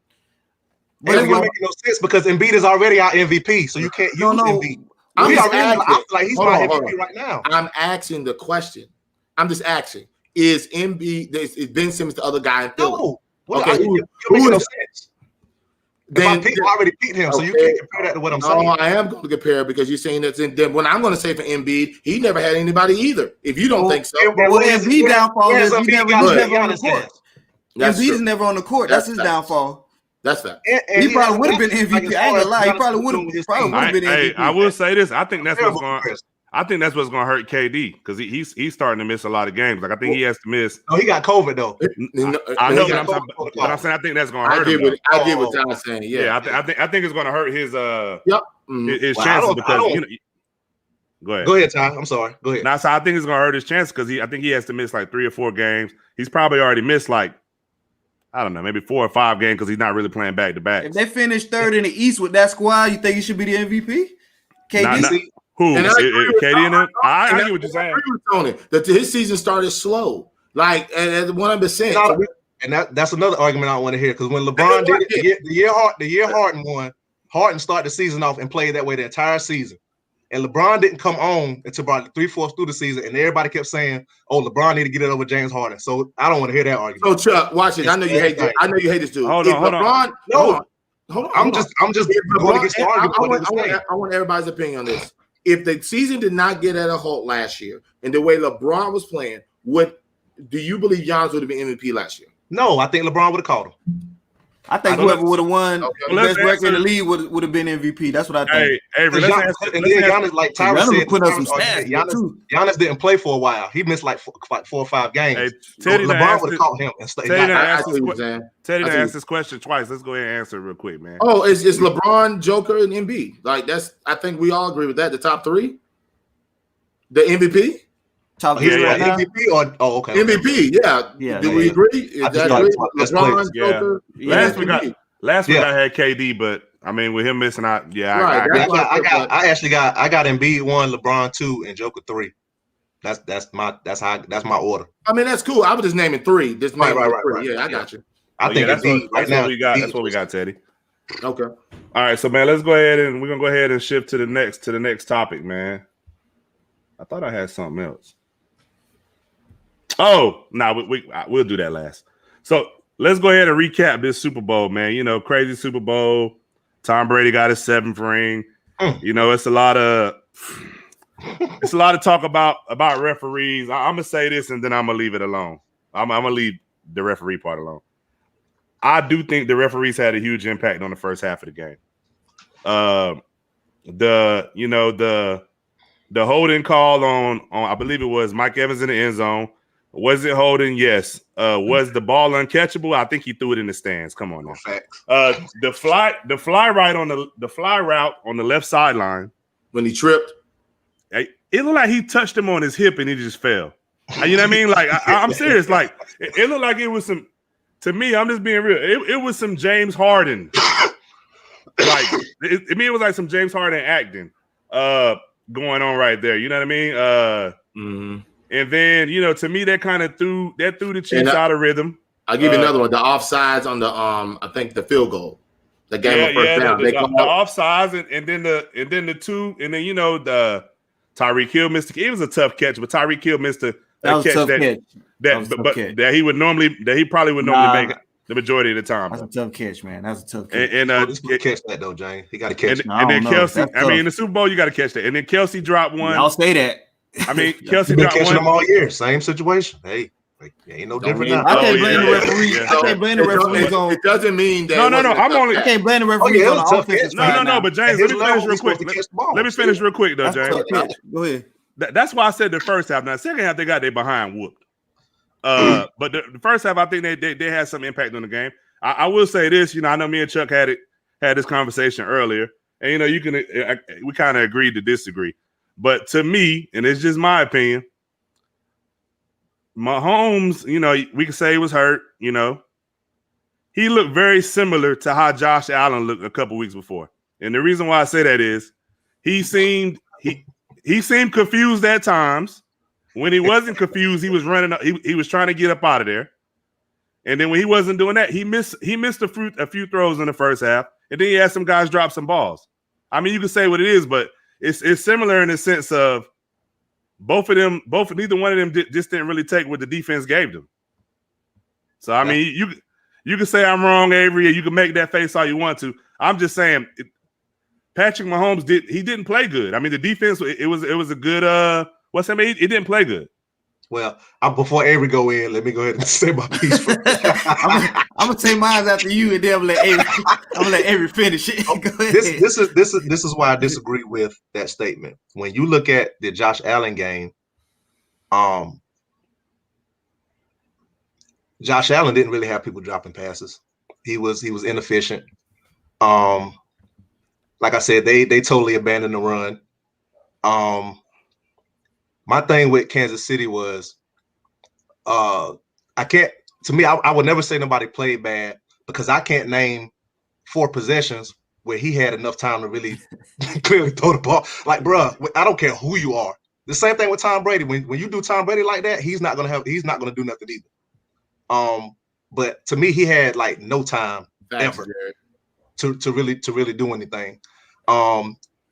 But it doesn't make no sense because Embiid is already our MVP, so you can't use Embiid. He's my MVP right now. I'm asking the question. I'm just asking: is Ben Simmons the other guy in Philly? No. Okay, you're making no sense. My people already beat him, so you can't compare that to what I'm saying. No, I am going to compare because you're saying that's in. Then what I'm going to say for Embiid, he never had anybody either. If you don't think so, well, Embiid downfall is he never on the court. Embiid's never on the court. That's his downfall. That's that. He probably would have been MVP. I ain't gonna lie. He probably would have been MVP. Hey, I will say this. I think that's what's going to hurt KD because he's starting to miss a lot of games. Like I think he has to miss. No, he got COVID though. I know, but I'm saying I think that's going to hurt him. I get what John's saying. Yeah, I think it's going to hurt his his Well, chances because Go ahead. Go ahead, Ty. I'm sorry. Go ahead. Now, so I think it's going to hurt his chances because I think he has to miss like 3 or 4 games. He's probably already missed like, I don't know, maybe 4 or 5 games because he's not really playing back to back. If they finish 3rd in the East with that squad, you think he should be the MVP? KD? Who? KD and him? I get what you're saying. I agree with Tony that his season started slow, like at 100%. And that's another argument I want to hear because when LeBron did it, the year Harden won, Harden started the season off and played that way the entire season. And LeBron didn't come on until about 3/4 through the season, and everybody kept saying, "Oh, LeBron need to get it over James Harden." So I don't want to hear that argument. So Chuck, watch it. I know you hate this. I know you hate this dude. Hold on. Hold on. I'm just going against the argument. I want everybody's opinion on this. If the season did not get at a halt last year, and the way LeBron was playing, do you believe Giannis would have been MVP last year? No, I think LeBron would have called him. I think don't whoever know. would have won Okay. the Well, best let's record in the answer- league would have been MVP. That's what I think. Hey, Avery, let's answer. And let's then answer- Giannis, like Giannis Tyra said, put up some Giannis, stats, Giannis didn't play for a while. He missed like 4 or 5 games. Hey, Teddy done LeBron asked would it- have caught him and stayed. Teddy done I asked see this what que- you're saying. Teddy I done see. asked this question twice. Let's go ahead and answer it real quick, man. Oh, it's LeBron, Joker, and Embiid. Like that's. I think we all agree with that. The top three. The MVP. Top He's three Yeah, right now. MVP or okay. MVP. Yeah. Yeah, Do yeah, we yeah. agree? I Is just that got agree? best LeBron, players. Yeah. Joker. Last week MVP. Last week Yeah. I had KD, but I mean with him missing out, yeah, Right, I I that's got Embiid 1, LeBron 2, and Joker 3. That's my order. I mean, that's cool. I was just naming three. Just Right, naming right, three. right. Yeah, I got you. I Oh, think yeah, that's Embiid what, right that's now. what we got. Embiid That's what we was- got, Teddy. Okay. All right, so man, let's go ahead and we're gonna go ahead and shift to the next topic, man. I thought I had something else. Oh, no, we'll do that last. So let's go ahead and recap this Super Bowl, man. You know, crazy Super Bowl. Tom Brady got his 7th ring. You know, it's a lot of talk about referees. I'm gonna say this and then I'm gonna leave it alone. I'm gonna leave the referee part alone. I do think the referees had a huge impact on the first half of the game. The holding call on I believe it was Mike Evans in the end zone. Was it holding? Yes. Was the ball uncatchable? I think he threw it in the stands. Come on now. Facts. The fly route on the left sideline. When he tripped. It looked like he touched him on his hip and he just fell. You know what I mean? Like I'm serious. Like it looked like it was some. To me, I'm just being real. It was some James Harden. Like it was like some James Harden acting going on right there. You know what I mean? And then to me that kind of threw the Chiefs out of rhythm. I'll give you another one. The offsides on the I think the field goal. The game of first down. The offsides and then the two and then the Tyreek Hill missed. It was a tough catch, but Tyreek Hill missed a That was a catch tough catch. that he probably would normally make the majority of the time. That's a tough catch, man. That's a tough catch. And He's gonna catch that though, James. He got to catch it. and then know. Kelsey. That's I mean, tough. in the Super Bowl, you got to catch that. And then Kelsey dropped one. I'll say that. I mean, Kelsey He's been dropped catching them one. all year. Same situation. Hey, ain't no different now. I can't Oh, blame yeah, the yeah, referees. yeah. I can't blame the referees on. It doesn't mean that. No. it wasn't a I'm tough only. I catch. can't blame the referees yeah, it on was the a tough offensive catch. side. No, but James, At let his me level, finish real he's supposed quick. to catch the ball. Let me finish real quick though, That's a James. tough catch. Go ahead. That's why I said the first half. Now, the second half, they got their behind whooped. But the first half, I think they had some impact on the game. I will say this, I know me and Chuck had this conversation earlier, and we kind of agreed to disagree. But to me, and it's just my opinion, Mahomes, we could say he was hurt. He looked very similar to how Josh Allen looked a couple weeks before, and the reason why I say that is he seemed confused at times. When he wasn't confused, he was running. He was trying to get up out of there. And then when he wasn't doing that, he missed a few throws in the first half, and then he had some guys drop some balls. I mean, you can say what it is, but it's similar in the sense of neither one of them just didn't really take what the defense gave them. So I mean, you can say I'm wrong, Avery, and you can make that face all you want to. I'm just saying, Patrick Mahomes didn't play good. I mean, the defense it was a good it didn't play good. Well, before Avery go in, let me go ahead and say my piece first. I'm gonna take mine after you, and then I'm gonna let Avery finish it. Go ahead. This is why I disagree with that statement. When you look at the Josh Allen game, Josh Allen didn't really have people dropping passes. He was inefficient. Like I said, they totally abandoned the run. My thing with Kansas City was, I would never say nobody played bad because I can't name 4 possessions where he had enough time to really clearly throw the ball. Like, bro, I don't care who you are. The same thing with Tom Brady. When you do Tom Brady like that, he's not gonna do nothing either. But to me, he had like no time ever to really do anything.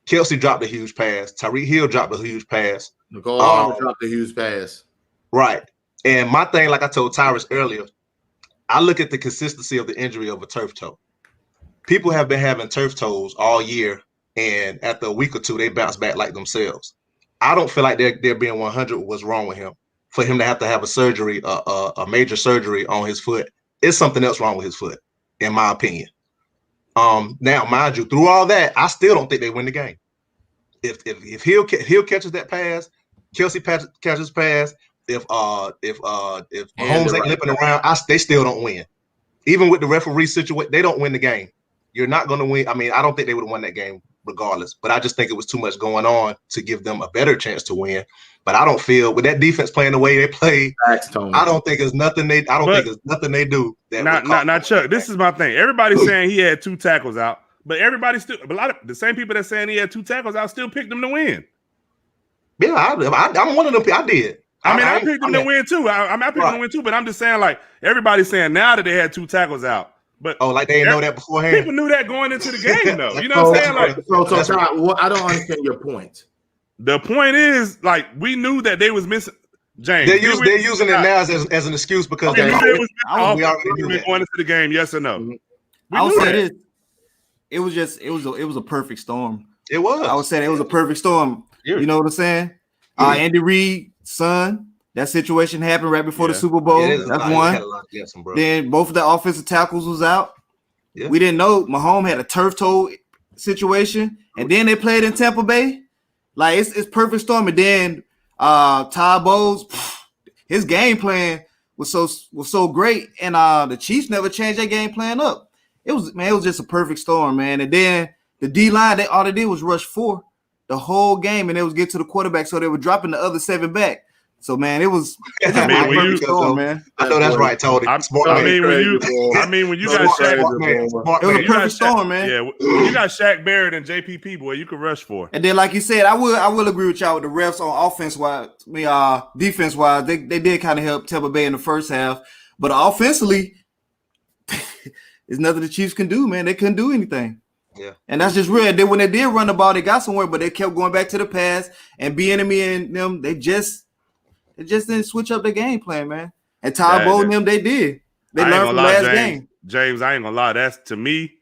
Kelsey dropped a huge pass. Tyreek Hill dropped a huge pass. Nicole Hall dropped a huge pass. Right. And my thing, like I told Tyrus earlier, I look at the consistency of the injury of a turf toe. People have been having turf toes all year, and after a week or two, they bounce back like themselves. I don't feel like they're being 100 with what's wrong with him. for him to have a surgery, a major surgery on his foot. It's something else wrong with his foot, in my opinion. Now, mind you, through all that, I still don't think they win the game. If Hill catches that pass, Kelsey catches pass, if Mahomes ain't limping around, they still don't win. Even with the referee situation, they don't win the game. You're not going to win. I mean, I don't think they would have won that game regardless, but I just think it was too much going on to give them a better chance to win. But I don't feel with that defense playing the way they play, I don't think there's nothing they do. Not Chuck. This is my thing. Everybody's saying he had 2 tackles out, but everybody still, a lot of the same people that saying he had 2 tackles out still picked him to win. Yeah, I'm one of them. I did. I picked them to win too. I picked them to win too, but I'm just saying, like, everybody's saying now that they had 2 tackles out. But like they didn't know that beforehand. People knew that going into the game, though. You know what I'm saying? Like, so I don't understand your point. The point is, like, we knew that they was missing James. They're using it now as an excuse because we already knew that going into the game. Yes or no? I would say this. It was a perfect storm. It was. I would say it was a perfect storm. You know what I'm saying? Andy Reid's son. That situation happened right before the Super Bowl. That's one. Then both of the offensive tackles was out. Yeah. We didn't know Mahomes had a turf toe situation, and then they played in Tampa Bay. Like it's perfect storm. And then Todd Bowles, his game plan was so great, and the Chiefs never changed their game plan up. It was just a perfect storm, man. And then the D line, all they did was rush 4 the whole game, and they was get to the quarterback, so they were dropping the other 7 back. So man, it was. I mean, when you, man. I know that's right, Tony. When you got Shaq, it was a perfect storm, man. Yeah, you got Shaq Barrett and JPP, boy. You could rush 4. And then, like you said, I will agree with y'all with the refs on offense wise. Defense wise, they did kind of help Tampa Bay in the first half, but offensively, there's nothing the Chiefs can do, man. They couldn't do anything. Yeah, and that's just real. When they did run the ball, they got somewhere, but they kept going back to the pass. And Bieniemy and them, they just didn't switch up their game plan, man. And Todd Bowles and them, they did. They learned from last game. James, I ain't gonna lie. That's to me,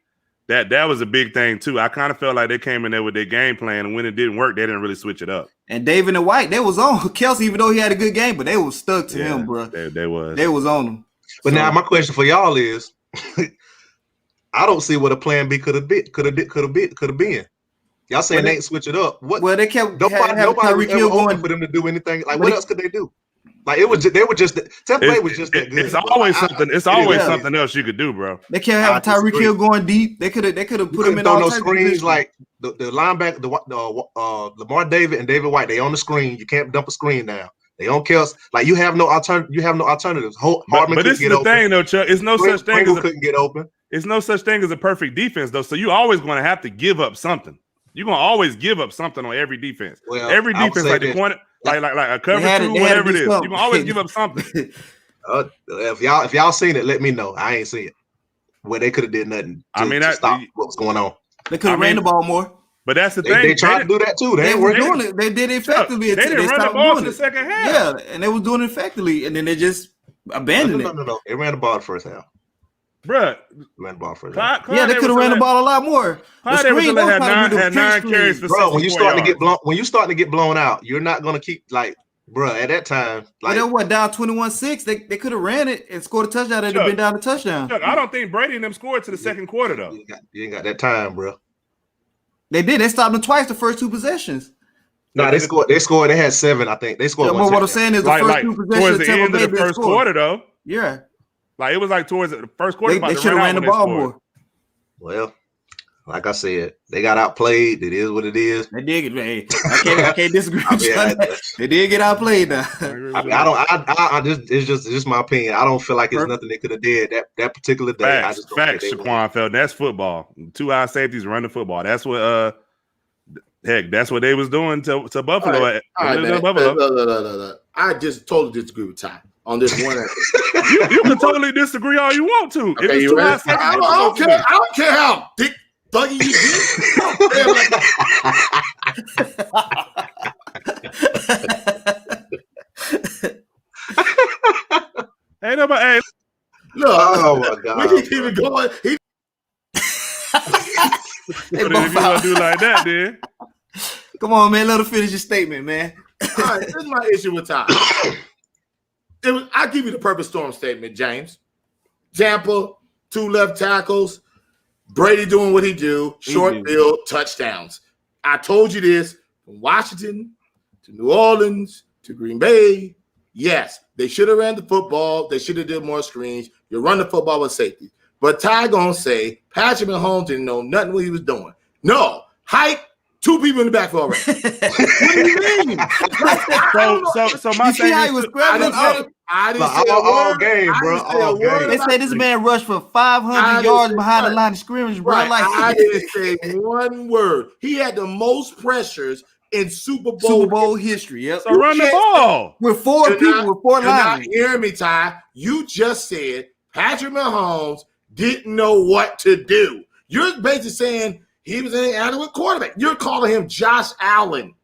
that was a big thing too. I kind of felt like they came in there with their game plan, and when it didn't work, they didn't really switch it up. And David and White, they was on Kelsey, even though he had a good game, but they was stuck to him, bro. They was on him. But now my question for y'all is, I don't see what a plan B could have been. Y'all saying they ain't switch it up. What? Well, they kept nobody was ever open for them to do anything. Like, what else could they do? Like, they were just Tampa Bay was just that good. It's always something. It's always something else you could do, bro. They can't have Tyreek Hill going deep. They could have put him in all screens like the linebacker, Lamar David and David White. They on the screen. You can't dump a screen down. They on Kelsey. Like, you have no alternatives. But this is the thing, though, Chuck. It's no such thing as couldn't get open. It's no such thing as a perfect defense, though. So you always going to have to give up something. You're gonna always give up something on every defense. Well, every defense, like the corner, like a cover 2, whatever it is. You're gonna always give up something. If y'all seen it, let me know. I ain't seen it. Where they could have did nothing to stop what was going on. They could have ran the ball more. But that's the thing. They tried to do that too. They were doing it. They did it effectively. They didn't run the ball in the second half. Yeah, and they was doing it effectively, and then they just abandoned it. No. They ran the ball the first half. Bruh, ran the ball first. They could have ran the ball a lot more. Clyde had 9 carries for 64 when you starting to get blown out, you're not gonna keep at that time. They were down 21-6. They could have ran it and scored a touchdown. It'd have been down a touchdown. Chuck, I don't think Brady and them scored to the second quarter though. You ain't got that time, bro. They did. They stopped them twice the first 2 possessions. No, they scored. They had 7. I think they scored. What I'm saying is the first 2 possessions towards the end of the first quarter, though. Yeah. Like, it was like towards the first quarter. They should have ran the ball more. Well, like I said, they got outplayed. It is what it is. They did get. I can't disagree with you. They did get outplayed. Now. It's just my opinion. I don't feel like it's nothing they could have did that particular day. Facts, Shaquan felt that's football. 2 high safeties run the football. That's what. That's what they was doing to Buffalo. All right, Buffalo. I just totally disagree with Ty on this one. you can totally disagree all you want to. Okay, if it's I don't care how dick thuggy you get. Ain't nobody. Hey, look, oh my God, we keep it going. If you want to do like that, then come on, man. Let her finish your statement, man. All right, this is my issue with Ty. I'll give you the perfect storm statement, James. Tampa, 2 left tackles, Brady doing what he do, short field, touchdowns. I told you this from Washington to New Orleans to Green Bay. Yes, they should have ran the football. They should have did more screens. You run the football with safety. But Ty gonna say Patrick Mahomes didn't know nothing what he was doing. No, hype. 2 people in the backfield already. What do you mean? So my thing is, I didn't say all game, bro. All game. They say this man rushed for 500 yards behind the line of scrimmage, bro. Right. Like I didn't say one word. He had the most pressures in Super Bowl history. Yep. So run the ball with 4 people, with 4 linemen. You're not linemen. hearing me, Ty. You just said Patrick Mahomes didn't know what to do. You're basically saying he was an inadequate quarterback. You're calling him Josh Allen.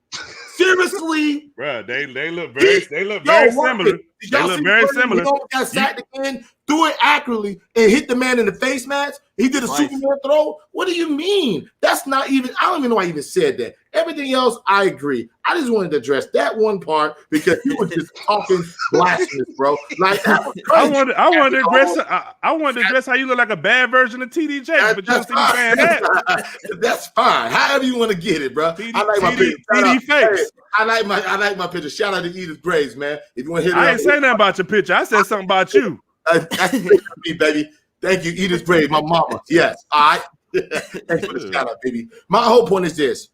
Seriously, bro. They look very similar. They look very similar. He got sacked again, threw it accurately, and hit the man in the face mask. He did a Superman throw. What do you mean? That's not even. I don't even know why I even said that. Everything else, I agree. I just wanted to address that one part because you were just talking blasphemous, bro. Like that was crazy. I wanted to address how you look like a bad version of TD Jakes, but you don't see me saying that. That's fine. However you want to get it, bro. I like my picture. I like my picture. Shout out to Edith Graves, man. If you want to hit it, I ain't say nothing about your picture. I said something about you. That's me, baby. Thank you, Edith Graves, my mama. Yes, all right. Thanks for the shout out, baby. My whole point is this: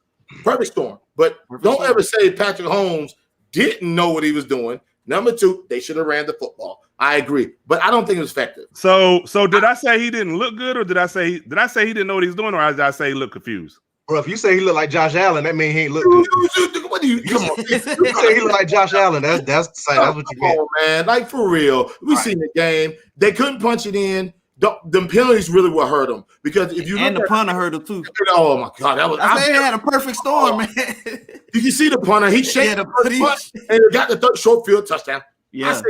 perfect storm. But don't ever say Patrick Mahomes didn't know what he was doing. Number 2, they should have ran the football. I agree, but I don't think it was effective. So did I say he didn't look good, or did I say he didn't know what he was doing, or did I say he looked confused? Bro, if you say he looked like Josh Allen, that means he ain't look good. What do you come on? You say he looked like Josh Allen. That's what you meant. Man, like for real. We seen the game. They couldn't punch it in. The penalties really will hurt them because if you and the punter hurt him too. Oh my God, that was. I had a perfect storm, man. Did you see the punter? He shaked the punch and got the third short field touchdown. Yeah.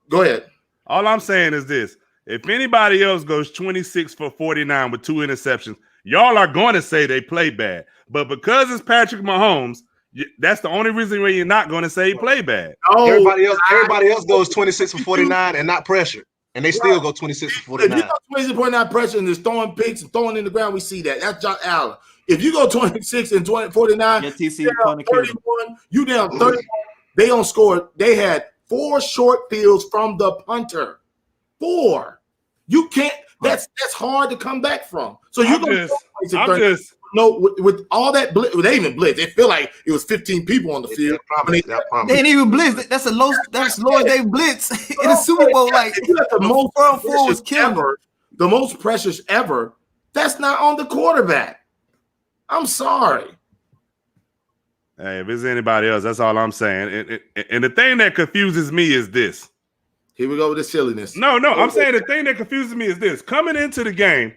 Go ahead. All I'm saying is this: if anybody else goes 26 for 49 with 2 interceptions, y'all are going to say they play bad. But because it's Patrick Mahomes, that's the only reason why you're not going to say he play bad. No, everybody else goes 26 for 49 and not pressure. And they still go 26 for 49. If you go 26 for 49 pressure and just throwing picks and throwing in the ground, we see that. That's Josh Allen. If you go 26 and 49, TC, down 31, you down 31. They don't score. They had 4 short fields from the punter. 4. You can't. That's hard to come back from. So you're going to with all that blitz. They even blitz. They feel like it was 15 people on the field. They didn't even blitz. That's the lowest they blitz in the Super Bowl. Like the most front four was killing the most pressures ever. That's not on the quarterback. I'm sorry. Hey, if it's anybody else, that's all I'm saying. And the thing that confuses me is this. Here we go with the silliness. No, I'm saying the thing that confuses me is this. Coming into the game,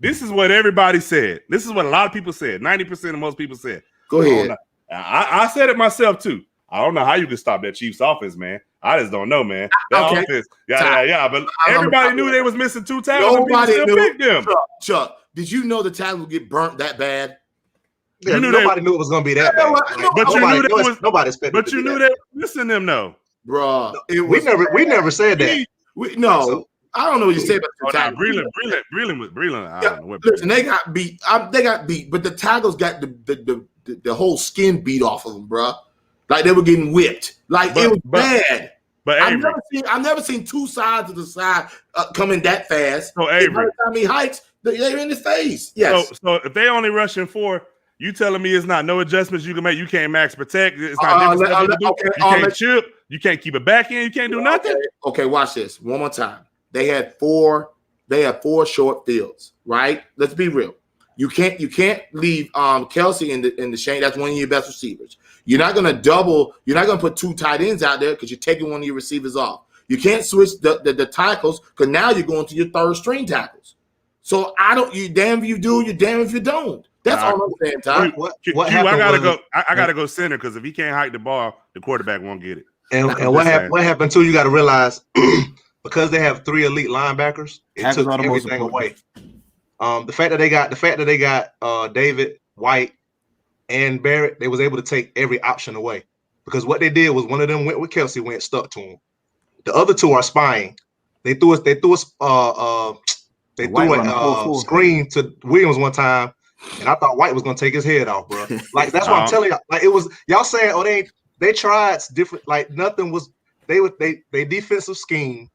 this is what everybody said. This is what a lot of people said. 90% of most people said. Go ahead. I said it myself too. I don't know how you can stop that Chiefs offense, man. I just don't know, man. That offense, yeah. But everybody knew they was missing 2 tackles. Nobody and knew. Picked them. Chuck, did you know the tackle would get burnt that bad? Yeah, nobody knew it was going to be that bad. But you knew that was nobody expected. But you knew they were missing them, though, bro. We never said that. I don't know what you say about the tackle. Breland. I don't know what. Listen, they got beat. They got beat, but the tackles got the whole skin beat off of them, bro. Like they were getting whipped. Like it was bad. But I've never seen 2 sides of the side coming that fast. So Avery, by the time he hikes, they're in his face. Yes. So if they only rushing 4, you telling me it's not no adjustments you can make? You can't max protect. It's not different stuff you can do. You can't chip. You can't keep it back in. You can't do nothing. Okay, watch this one more time. They had 4 short fields, right? Let's be real. You can't leave Kelsey in the Shane. That's one of your best receivers. You're not gonna put 2 tight ends out there because you're taking one of your receivers off. You can't switch the tackles because now you're going to your 3rd string tackles. So you damn if you do, you damn if you don't. That's all I'm saying, Ty. I gotta go center because if he can't hike the ball, the quarterback won't get it. And what happened too? You got to realize because they have 3 elite linebackers, it took everything away. The fact that they got David, White, and Barrett, they was able to take every option away. because what they did was one of them went with Kelsey, went stuck to him. The other two are spying. They threw a screen to Williams one time, and I thought White was gonna take his head off, bro. Like that's what I'm telling y'all. Like it was y'all saying, oh, they tried different, like nothing was. They defensive scheme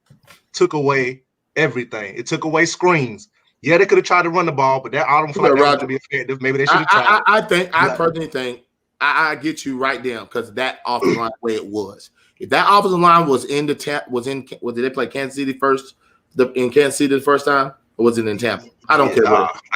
took away everything. It took away screens. Yeah, they could have tried to run the ball, but I don't feel like that was gonna be effective. Maybe they should have tried. I personally think I get you right down because that offensive line the way it was. If that offensive line was in did they play Kansas City first? In Kansas City the first time, or was it in Tampa? I don't care.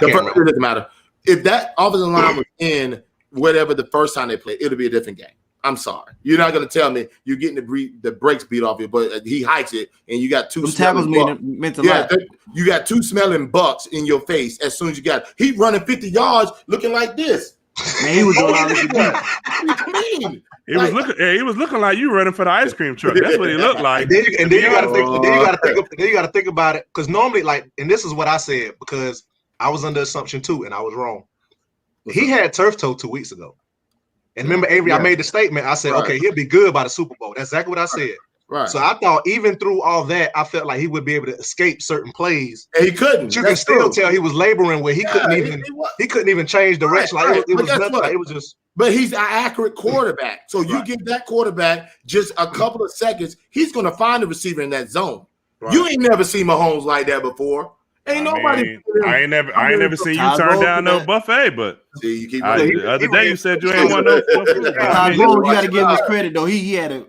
It doesn't matter. If that offensive line was in whatever the first time they played, it'll be a different game. I'm sorry. You're not going to tell me you're getting the brakes beat off you, but he hikes it, and you got two tackles meant to lie. You got two smelling bucks in your face as soon as you got it. He running 50 yards looking like this. Man, he was doing all this. What do you mean? He was looking like you running for the ice cream truck. That's what he looked like. And then you got to think about it, because normally, like, and this is what I said, because I was under assumption too, and I was wrong. He had turf toe 2 weeks ago. And remember, Avery, I made the statement. I said, okay, he'll be good by the Super Bowl. That's exactly what I said. Right. So I thought even through all that, I felt like he would be able to escape certain plays. And he couldn't. But you can still tell he was laboring where he couldn't even change direction. Like it was nothing. Like, it was just. But he's an accurate quarterback. So you give that quarterback just a couple of seconds, he's going to find the receiver in that zone. Right. You ain't never seen Mahomes like that before. Ain't nobody. I ain't never seen you turn down no buffet, but see, you keep the other day you said you ain't want no buffet. You got to give him his credit though. He had a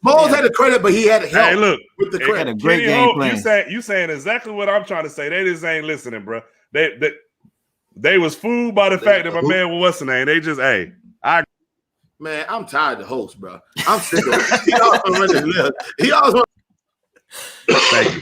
Mahomes had the credit, but he had help. Hey, look, with the credit. Had a great game plan. You saying exactly what I'm trying to say. They just ain't listening, bro. They was fooled by the fact that my man, well, what's the name? They just man, I'm tired of the host, bro. I'm sick of it. He always thank you.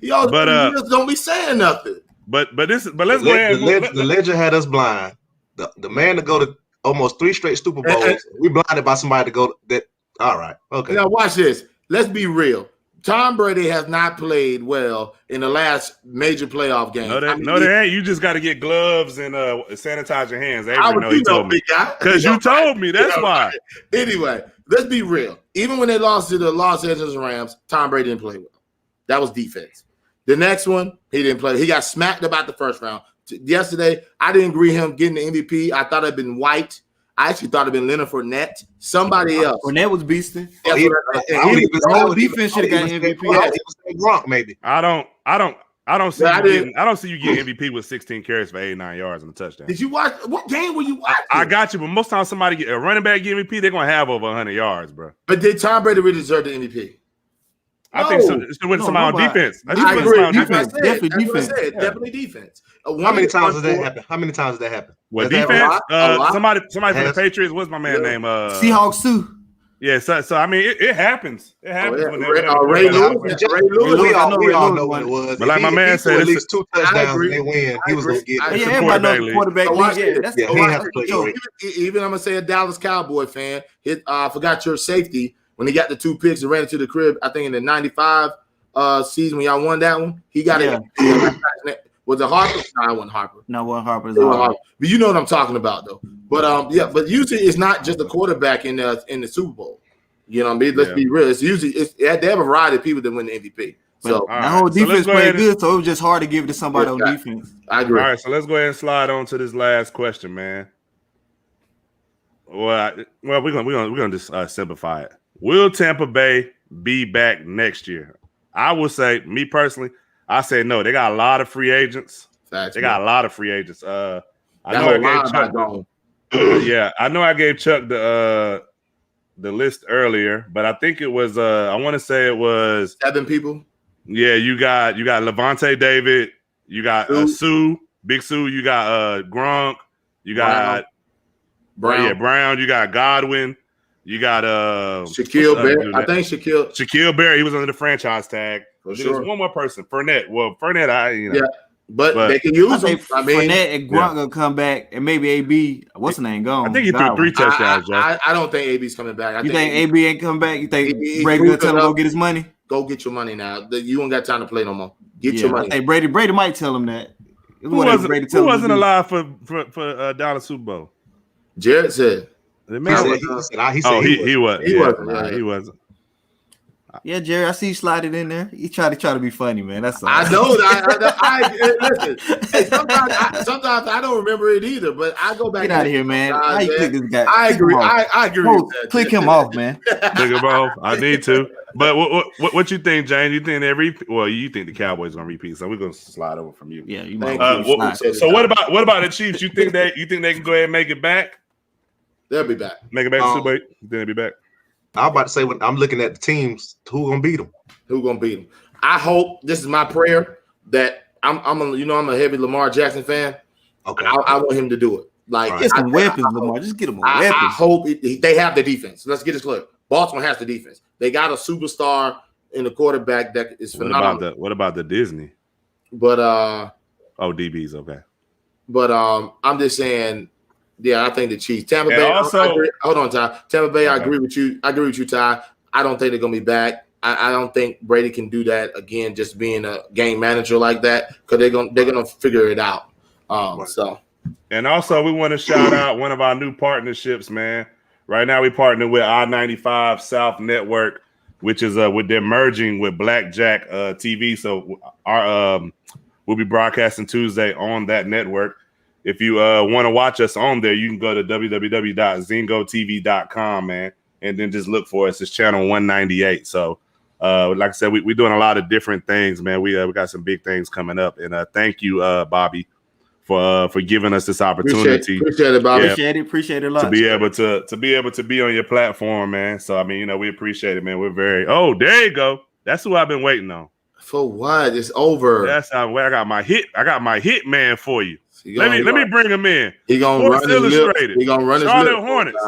He just don't be saying nothing. But let's go ahead. The legend had us blind. The man to go to almost 3 straight Super Bowls. We blinded by somebody to go that. All right, okay. Now watch this. Let's be real. Tom Brady has not played well in the last major playoff game. No, they ain't. You just got to get gloves and sanitize your hands. He told me because you told me. That's why. Anyway, let's be real. Even when they lost to the Los Angeles Rams, Tom Brady didn't play well. That was defense. The next one, he didn't play. He got smacked about the first round. Yesterday, I didn't agree him getting the MVP. I thought it'd been White. I actually thought it'd been Leonard Fournette. Somebody else. Fournette was beasting. The whole defense should have got MVP. Gronk, maybe. I don't see you get MVP with 16 carries for 89 yards and a touchdown. Did you watch? What game were you watching? I got you, but most times somebody get a running back get MVP, they're gonna have over 100 yards, bro. But did Tom Brady really deserve the MVP? I think so. It's with somebody on defense. I agree. Definitely defense. How many times does that happen? What defense? Somebody from the Patriots. What's my man name? Seahawks too. Yeah, so I mean, it happens. It happens. Ray Lewis. We all know what it was. But like my man said, at least 2 touchdowns and they win. He was going to get it. Yeah, everybody knows the quarterback league. He has to play. Even I'm gonna say a Dallas Cowboy fan. I forgot your safety when he got the 2 picks and ran into the crib. I think in the '95 season when y'all won that one, he got it. Was it Harper? No, it wasn't Harper. No, it wasn't Harper. But you know what I'm talking about, though. But but usually it's not just the quarterback in the Super Bowl. You know what I mean? Let's be real. It's usually they have a variety of people that win the MVP. So the whole defense played good, so it was just hard to give it to somebody on defense. I agree. All right, so let's go ahead and slide on to this last question, man. Well, we're gonna just simplify it. Will Tampa Bay be back next year? I will say, me personally, I say no. They got a lot of free agents. I know I gave Chuck. I know I gave Chuck the list earlier, but I think it was I want to say it was 7 people. Yeah, you got Levante David, you got Sue, Big Sue, you got Gronk, you got Brown, you got Godwin, you got Shaquille Barrett. I think Shaquille Barrett, he was under the franchise tag. For There's one more person, Fournette. Well, Fournette, but they can use him. Fournette and Gronk gonna come back, and maybe AB. What's the name? Gone. I think he threw 3 touchdowns. I don't think AB's coming back. You think AB ain't coming back? You think Brady gonna tell him go get his money? Go get your money now. You don't got time to play no more. Get your money. I think Brady might tell him that. Who wasn't alive for Dallas Super Bowl? Jared said. The He man, said was, he was. He Yeah, wasn't, nah, yeah. he wasn't. Yeah, Jerry, I see you slide it in there. You try to be funny, man. That's all. I know that. Listen. Hey, sometimes I don't remember it either, but I go back. Get out of here, man. How you click this guy? I Click him agree. off. I agree. Bro, with that. click him off, man. Click him off. I need to. But what you think, James? You think you think the Cowboys gonna repeat? So we're gonna slide over from you. Yeah, you might. Thank you. So what about the Chiefs? You think they can go ahead and make it back? They'll be back. Make it back to Super Bowl? You think they'll be back? I'm about to say when I'm looking at the teams, who gonna beat them? Who gonna beat them? I hope this is my prayer that I'm a heavy Lamar Jackson fan. Okay. I want him to do it. Like Get some weapons, Lamar. Just get them I weapons. hope they have the defense. Let's get this clear. Baltimore has the defense. They got a superstar in the quarterback that is phenomenal. What about the Disney? But DB's okay. But I'm just saying, yeah, I think the Chiefs. Tampa And Bay. also- Hold on, Ty. Tampa Bay. I Okay. agree with you. Ty. I don't think they're gonna be back. I don't think Brady can do that again. Just being a game manager like that, because they're gonna figure it out. So. And also, we want to shout out one of our new partnerships, man. Right now, we're partnering with I-95 South Network, which is with them merging with Blackjack TV. So our we'll be broadcasting Tuesday on that network. If you want to watch us on there, you can go to www.zingotv.com, man, and then just look for us. It's channel 198. So, like I said, we're doing a lot of different things, man. We got some big things coming up, and thank you, Bobby, for giving us this opportunity. Appreciate it, Bobby. Yeah. Appreciate it a lot. To be able to be on your platform, man. So I mean, we appreciate it, man. We're very. Oh, there you go. That's who I've been waiting on. For what? It's over. That's how I got my hit. I got my hit man for you. Let me bring him in. He gonna Sports run his lip. Illustrated. He gonna run his Charlotte lip. Hornets.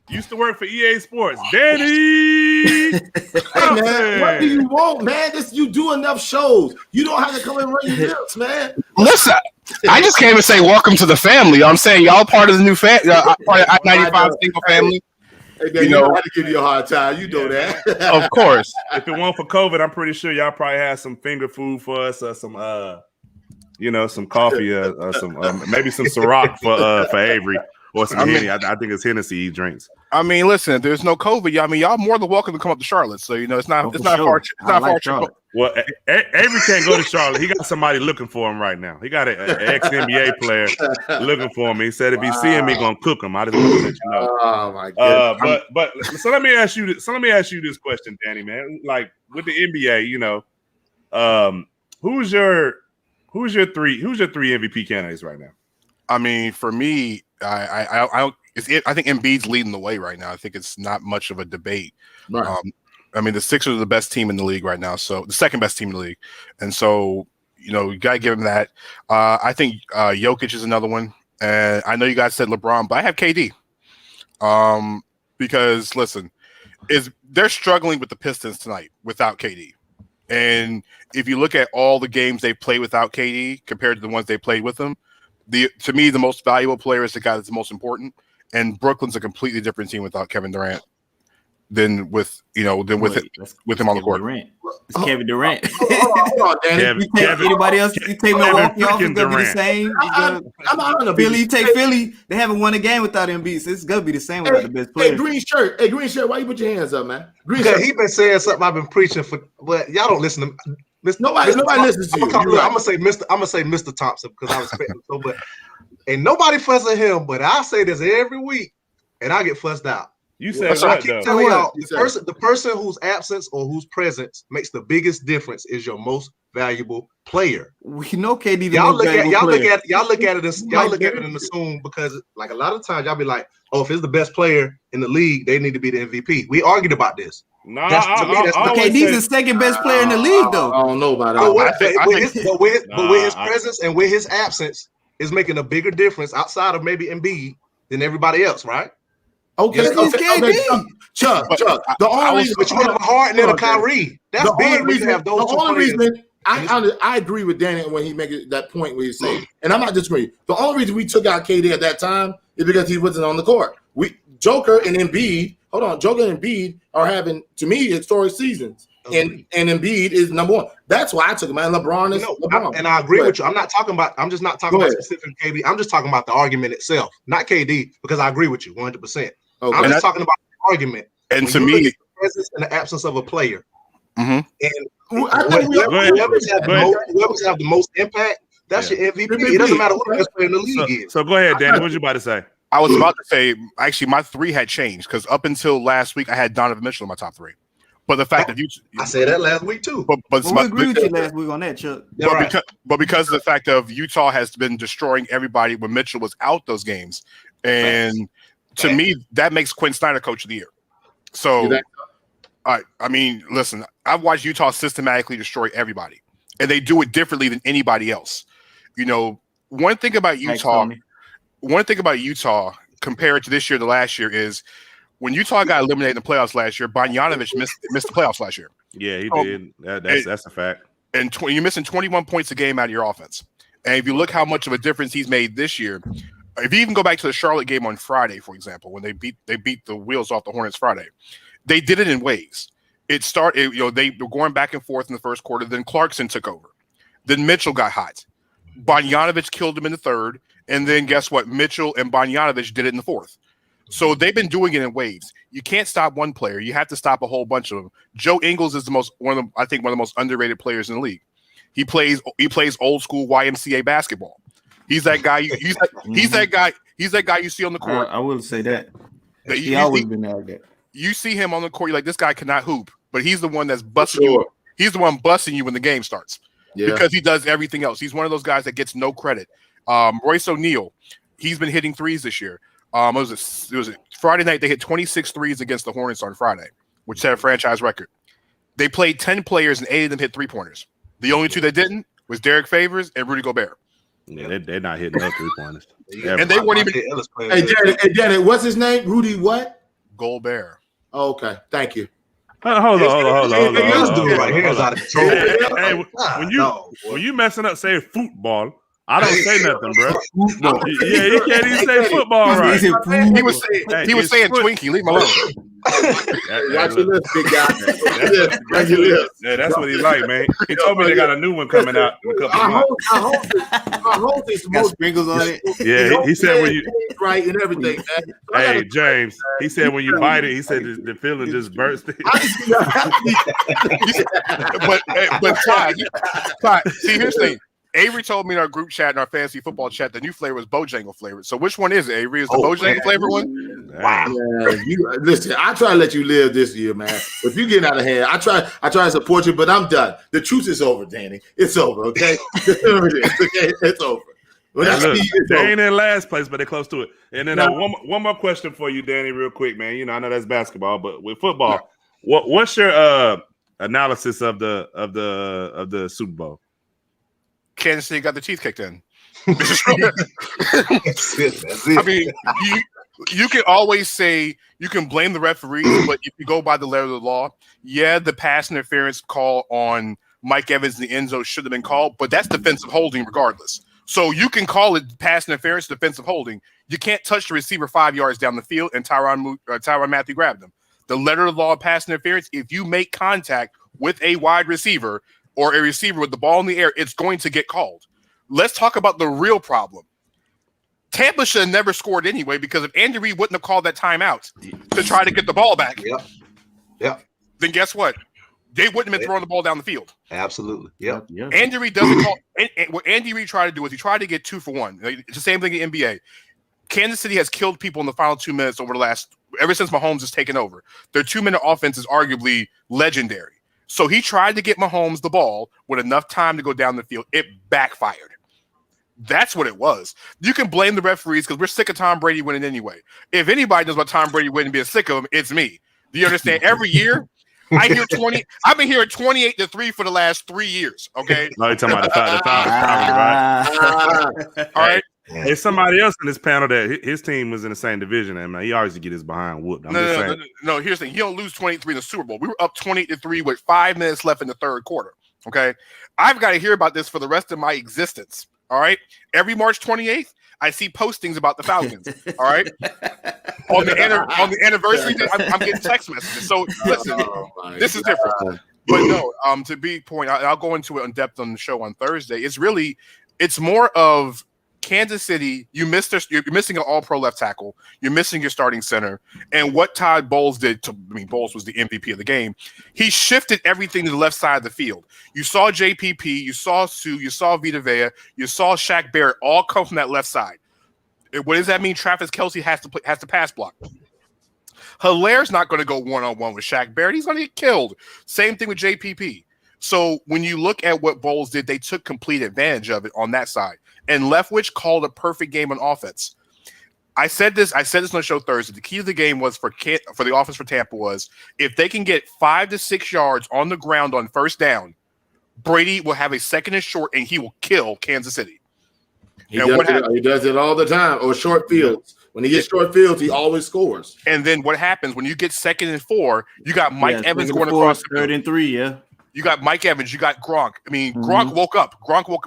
Used to work for EA Sports. Danny. Hey man, what do you want, man? You do enough shows. You don't have to come and run your lips, man. Listen, I just came to say welcome to the family. I'm saying y'all part of the new part of I-95 single family. Hey, man, you know how to give you a hard time. You know that. Of course. If it weren't for COVID, I'm pretty sure y'all probably had some finger food for us, or some some coffee, or some maybe some Ciroc for Avery, or some Henny. I think it's Hennessy he drinks. I mean, listen, if there's no COVID, I mean, y'all more than welcome to come up to Charlotte. So it's not Sure. far. Well, Avery can't go to Charlotte. He got somebody looking for him right now. He got an ex-NBA player looking for him. He said if he see him, he gonna cook him. I just want to let you know. Oh my god! But so let me ask you this. So let me ask you this question, Danny, man. Like with the NBA, who's your three MVP candidates right now? I mean, for me, I think Embiid's leading the way right now. I think it's not much of a debate. Right. I mean, the Sixers are the best team in the league right now, so the second best team in the league, and so you got to give them that. I think Jokic is another one, and I know you guys said LeBron, but I have KD. Because listen, they're struggling with the Pistons tonight without KD, and if you look at all the games they played without KD compared to the ones they played with him, to me the most valuable player is the guy that's the most important, and Brooklyn's a completely different team without Kevin Durant. Than with him on the court. It's Kevin Durant. Hold on, Danny. Anybody else? You take Milwaukee off, it's gonna be the same. I'm Philly, you take Philly. They haven't won a game without Embiid, so it's gonna be the same without the best player. Hey, green shirt. Why you put your hands up, man? Green Because shirt. he been saying something I've been preaching for, but y'all don't listen to me. Nobody listens to you. I'm gonna say Mr. Thompson because I respect him so, but ain't nobody fussing him. But I say this every week, and I get fussed out. You said So I what keep though? telling y'all, the person whose absence or whose presence makes the biggest difference is your most valuable player. We know KD. Y'all look at it and assume because like a lot of times y'all be like, oh, if it's the best player in the league, they need to be the MVP. We argued about this. No, KD's the second best player in the league, though. I don't know about that. But with his presence and with his absence is making a bigger difference outside of maybe Embiid than everybody else, right? Okay. Chuck. The only reason, but you have a Harden and a Kyrie. That's big when you have those two players. I agree with Danny when he makes that point where he's saying, and I'm not disagreeing. The only reason we took out KD at that time is because he wasn't on the court. Joker and Embiid are having, to me, historic seasons. And Embiid is number one. That's why I took him. And LeBron is LeBron. And I agree with you. I'm just not talking about specific KD. I'm just talking about the argument itself, not KD, because I agree with you 100%. Okay. I'm just talking about the argument. And When to you look me, at the presence and the absence of a player, Mhm. and I think we- whoever's have the most impact, that's Yeah. your MVP. It doesn't matter who the best player in the league is. So go ahead, Danny. What you about to say? I was about to say, actually, my 3 had changed because up until last week, I had Donovan Mitchell in my top 3. But the fact that I said that last week too. but Well, we agreed with you last week on that, Chuck. Yeah, right. because of the fact of Utah has been destroying everybody when Mitchell was out those games, and to me, that makes Quinn Snyder coach of the year. So, I mean, listen, I've watched Utah systematically destroy everybody, and they do it differently than anybody else. You know, one thing about Utah compared to this year to last year is when Utah got eliminated in the playoffs last year, Bogdanović missed the playoffs last year. Yeah, he did. That's a fact. And you're missing 21 points a game out of your offense. And if you look how much of a difference he's made this year, if you even go back to the Charlotte game on Friday, for example, when they beat the wheels off the Hornets Friday, they did it in waves. It started, they were going back and forth in the first quarter. Then Clarkson took over. Then Mitchell got hot. Bogdanović killed him in the third. And then guess what? Mitchell and Bogdanović did it in the fourth. So they've been doing it in waves. You can't stop one player. You have to stop a whole bunch of them. Joe Ingles is one of the most underrated players in the league. He plays old school YMCA basketball. He's that guy. He's that guy you see on the court. I will say that. That He always been like that. You see him on the court. You're like, this guy cannot hoop, but he's the one that's busting you. He's the one busting you when the game starts because he does everything else. He's one of those guys that gets no credit. Royce O'Neal, he's been hitting threes this year. It was a Friday night. They hit 26 threes against the Hornets on Friday, which set a franchise record. They played 10 players and 8 of them hit 3-pointers. The only 2 that didn't was Derek Favors and Rudy Gobert. Yeah, they're not hitting up 3-pointers. And they weren't even. Hey, Janet, what's his name? Rudy what? Gobert. Oh, okay, thank you. Hold on. This dude right here is out of control. Hey, when you messing up saying football, I don't say nothing, bro. Yeah, he can't even say football right. He was saying Twinkie. Leave him alone. Watch your lips, big guy. Watch your lips. Yeah, that's what he like, man. He told me they got a new one coming out in a couple of months. I hope this Got sprinkles on it. Yeah, he said when you right and everything, man. Hey James, he said when you bite it, he said the feeling just burst. But Ty, see, here's the thing. Avery told me in our group chat, in our fantasy football chat, the new flavor is Bojangle flavored. So which one is it, Avery? Is the Bojangle flavored one? Wow. Man, listen, I try to let you live this year, man. If you get out of hand, I try to support you, but I'm done. The truth is over, Danny. It's over, okay? It's over. They ain't in last place, but they're close to it. And then one more question for you, Danny, real quick, man. I know that's basketball, but with football, what's your analysis of the Super Bowl? Kansas City got the teeth kicked in. That's it. I mean, you can always say you can blame the referees, but if you go by the letter of the law, the pass interference call on Mike Evans in the end zone should have been called, but that's defensive holding regardless. So you can call it pass interference, defensive holding. You can't touch the receiver 5 yards down the field, and Tyrann Mathieu grabbed him. The letter of the law of pass interference, if you make contact with a wide receiver or a receiver with the ball in the air, it's going to get called. Let's talk about the real problem. Tampa should have never scored anyway, because if Andy Reid wouldn't have called that timeout to try to get the ball back, then guess what? They wouldn't have been throwing the ball down the field. Absolutely. Yep. Andy Reid doesn't call. What Andy Reid tried to do is he tried to get 2 for 1. It's the same thing in the NBA. Kansas City has killed people in the final 2 minutes ever since Mahomes has taken over. Their 2-minute offense is arguably legendary. So he tried to get Mahomes the ball with enough time to go down the field. It backfired. That's what it was. You can blame the referees because we're sick of Tom Brady winning anyway. If anybody knows about Tom Brady winning and being sick of him, it's me. Do you understand? Every year, I hear 20. I've been hearing 28-3 for the last 3 years. Okay. No, you're talking about the time, right? All right. There's somebody else in this panel that his team was in the same division, and man, he always get his behind whooped. No. Here's the thing: you don't lose 23 in the Super Bowl. We were up 28-3 with 5 minutes left in the third quarter. Okay, I've got to hear about this for the rest of my existence. All right, every March 28th, I see postings about the Falcons. All right, on the anniversary, I'm getting text messages. So listen, this is different. But no, to be point, I'll go into it in depth on the show on Thursday. It's more of Kansas City, you're missing an all-pro left tackle. You're missing your starting center. And what Todd Bowles did Bowles was the MVP of the game. He shifted everything to the left side of the field. You saw JPP, you saw Sue, you saw Vita Vea, you saw Shaq Barrett all come from that left side. What does that mean? Travis Kelce has to pass block. Hilaire's not going to go one-on-one with Shaq Barrett. He's going to get killed. Same thing with JPP. So when you look at what Bowles did, they took complete advantage of it on that side. And Leftwich called a perfect game on offense. I said this on the show Thursday. The key to the game was for the offense for Tampa was if they can get 5 to 6 yards on the ground on first down, Brady will have a second and short, and he will kill Kansas City. He does it all the time. Or short fields. When he gets short fields, he always scores. And then what happens when you get 2nd and 4? You got Mike Evans going across the 3rd and 3. Yeah. You got Mike Evans. You got Gronk. I mean, Gronk woke up.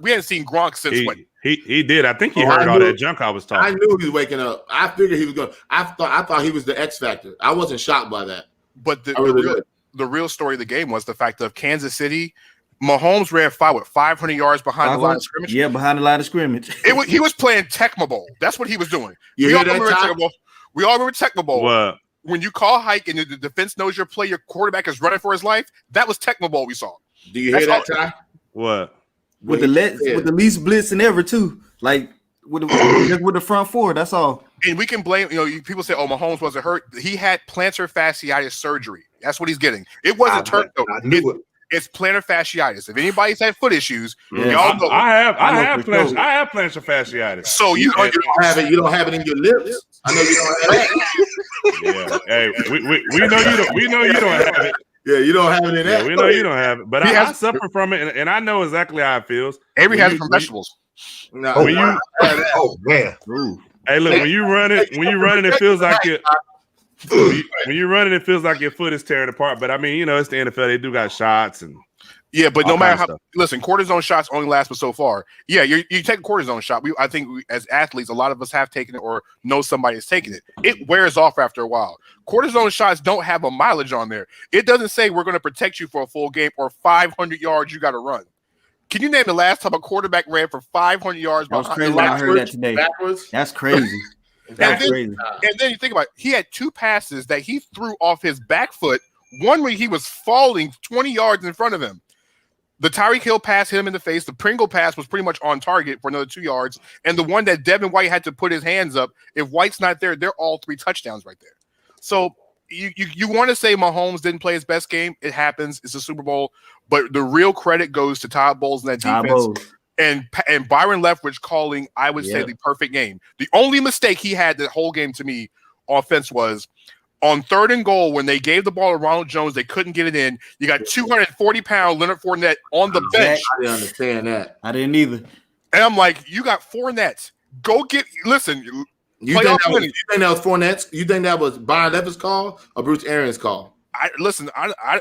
We hadn't seen Gronk since when? He did. I think he heard all that junk I was talking. I knew he was waking up. I figured he was going. I thought he was the X factor. I wasn't shocked by that. But the real story of the game was the fact of Kansas City. Mahomes ran 500 yards behind the line of scrimmage. Yeah, behind the line of scrimmage. He was playing Tecmo Bowl. That's what he was doing. We all remember Tecmo Bowl. What? When you call hike and the defense knows your play, your quarterback is running for his life. That was Tecmo Bowl we saw. Do you hear that, Ty? What? With the least blitzing ever too, like with the front four. That's all. And we can blame. People say, "Oh, Mahomes wasn't hurt." He had plantar fasciitis surgery. That's what he's getting. It wasn't turf. I knew it. It's plantar fasciitis. If anybody's had foot issues, y'all know. I have plantar fasciitis. So you don't have it. You don't have it in your lips. I know you don't have that. Yeah. Hey, we know you don't. We know you don't have it. Yeah, you don't have it in that. Yeah, we know you don't have it, but I suffer from it, and I know exactly how it feels. Avery has it from vegetables. No, man. Hey, look, when you run it, it feels like it. When you're running, it feels like your foot is tearing apart. But I mean, it's the NFL. They do got shots and but no matter how. Listen, cortisone shots only last but so far. Yeah, you take a cortisone shot. I think as athletes, a lot of us have taken it or know somebody has taken it. It wears off after a while. Cortisone shots don't have a mileage on there. It doesn't say we're going to protect you for a full game or 500 yards you got to run. Can you name the last time a quarterback ran for 500 yards? That was crazy when I heard that today. Backwards? That's crazy. And then you think about it, he had 2 passes that he threw off his back foot. One where he was falling 20 yards in front of him. The Tyreek Hill pass hit him in the face. The Pringle pass was pretty much on target for another 2 yards. And the one that Devin White had to put his hands up, if White's not there, they're all 3 touchdowns right there. So you want to say Mahomes didn't play his best game. It happens. It's a Super Bowl. But the real credit goes to Todd Bowles and that defense. And Byron Leftwich calling, I would say, the perfect game. The only mistake he had the whole game to me, offense, was on 3rd and goal when they gave the ball to Ronald Jones. They couldn't get it in. You got 240-pound Leonard Fournette on the bench. I didn't understand that. I didn't either. And I'm like, you got Fournette. Go get – listen. You think that was Fournette's? You think that was Byron Leftwich's call or Bruce Arians' call? I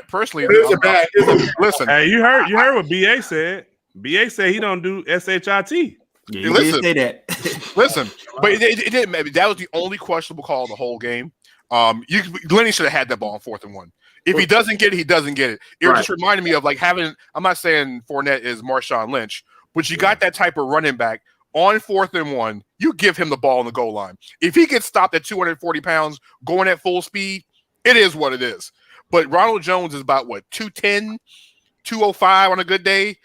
personally – listen. Hey, you heard what B.A. said. B.A. said he don't do SHIT. Yeah, you didn't say that. Listen, but it didn't matter. That was the only questionable call of the whole game. Lenny should have had that ball on 4th and 1. If he doesn't get it, he doesn't get it. It just reminded me of like having. I'm not saying Fournette is Marshawn Lynch, but you got that type of running back on 4th and 1. You give him the ball on the goal line. If he gets stopped at 240 pounds going at full speed, it is what it is. But Ronald Jones is about 210, 205 on a good day.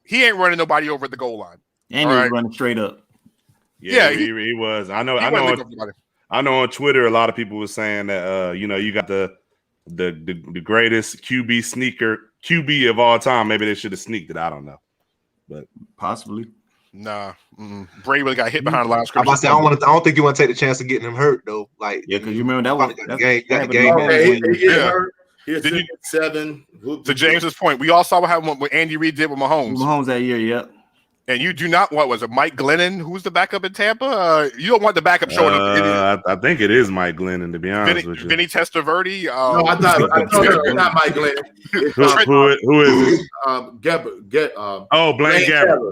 He ain't running nobody over at the goal line. And he was running straight up. Yeah, he was. I know on Twitter a lot of people were saying that you got the greatest QB of all time. Maybe they should have sneaked it. I don't know. But possibly. Nah. Brady really got hit behind the line of scrimmage. I don't think you want to take the chance of getting him hurt though. Like because you remember that was the game. Did you 7? To James's point, we all saw what happened when Andy Reid did with Mahomes. Mahomes that year, yep. And you do not what was it? Mike Glennon, who's the backup in Tampa? You don't want the backup showing up. I think it is Mike Glennon, to be honest with you. Vinny Testaverde. No, I thought it's not Mike Glennon. Who is it? Blaine Gabbert.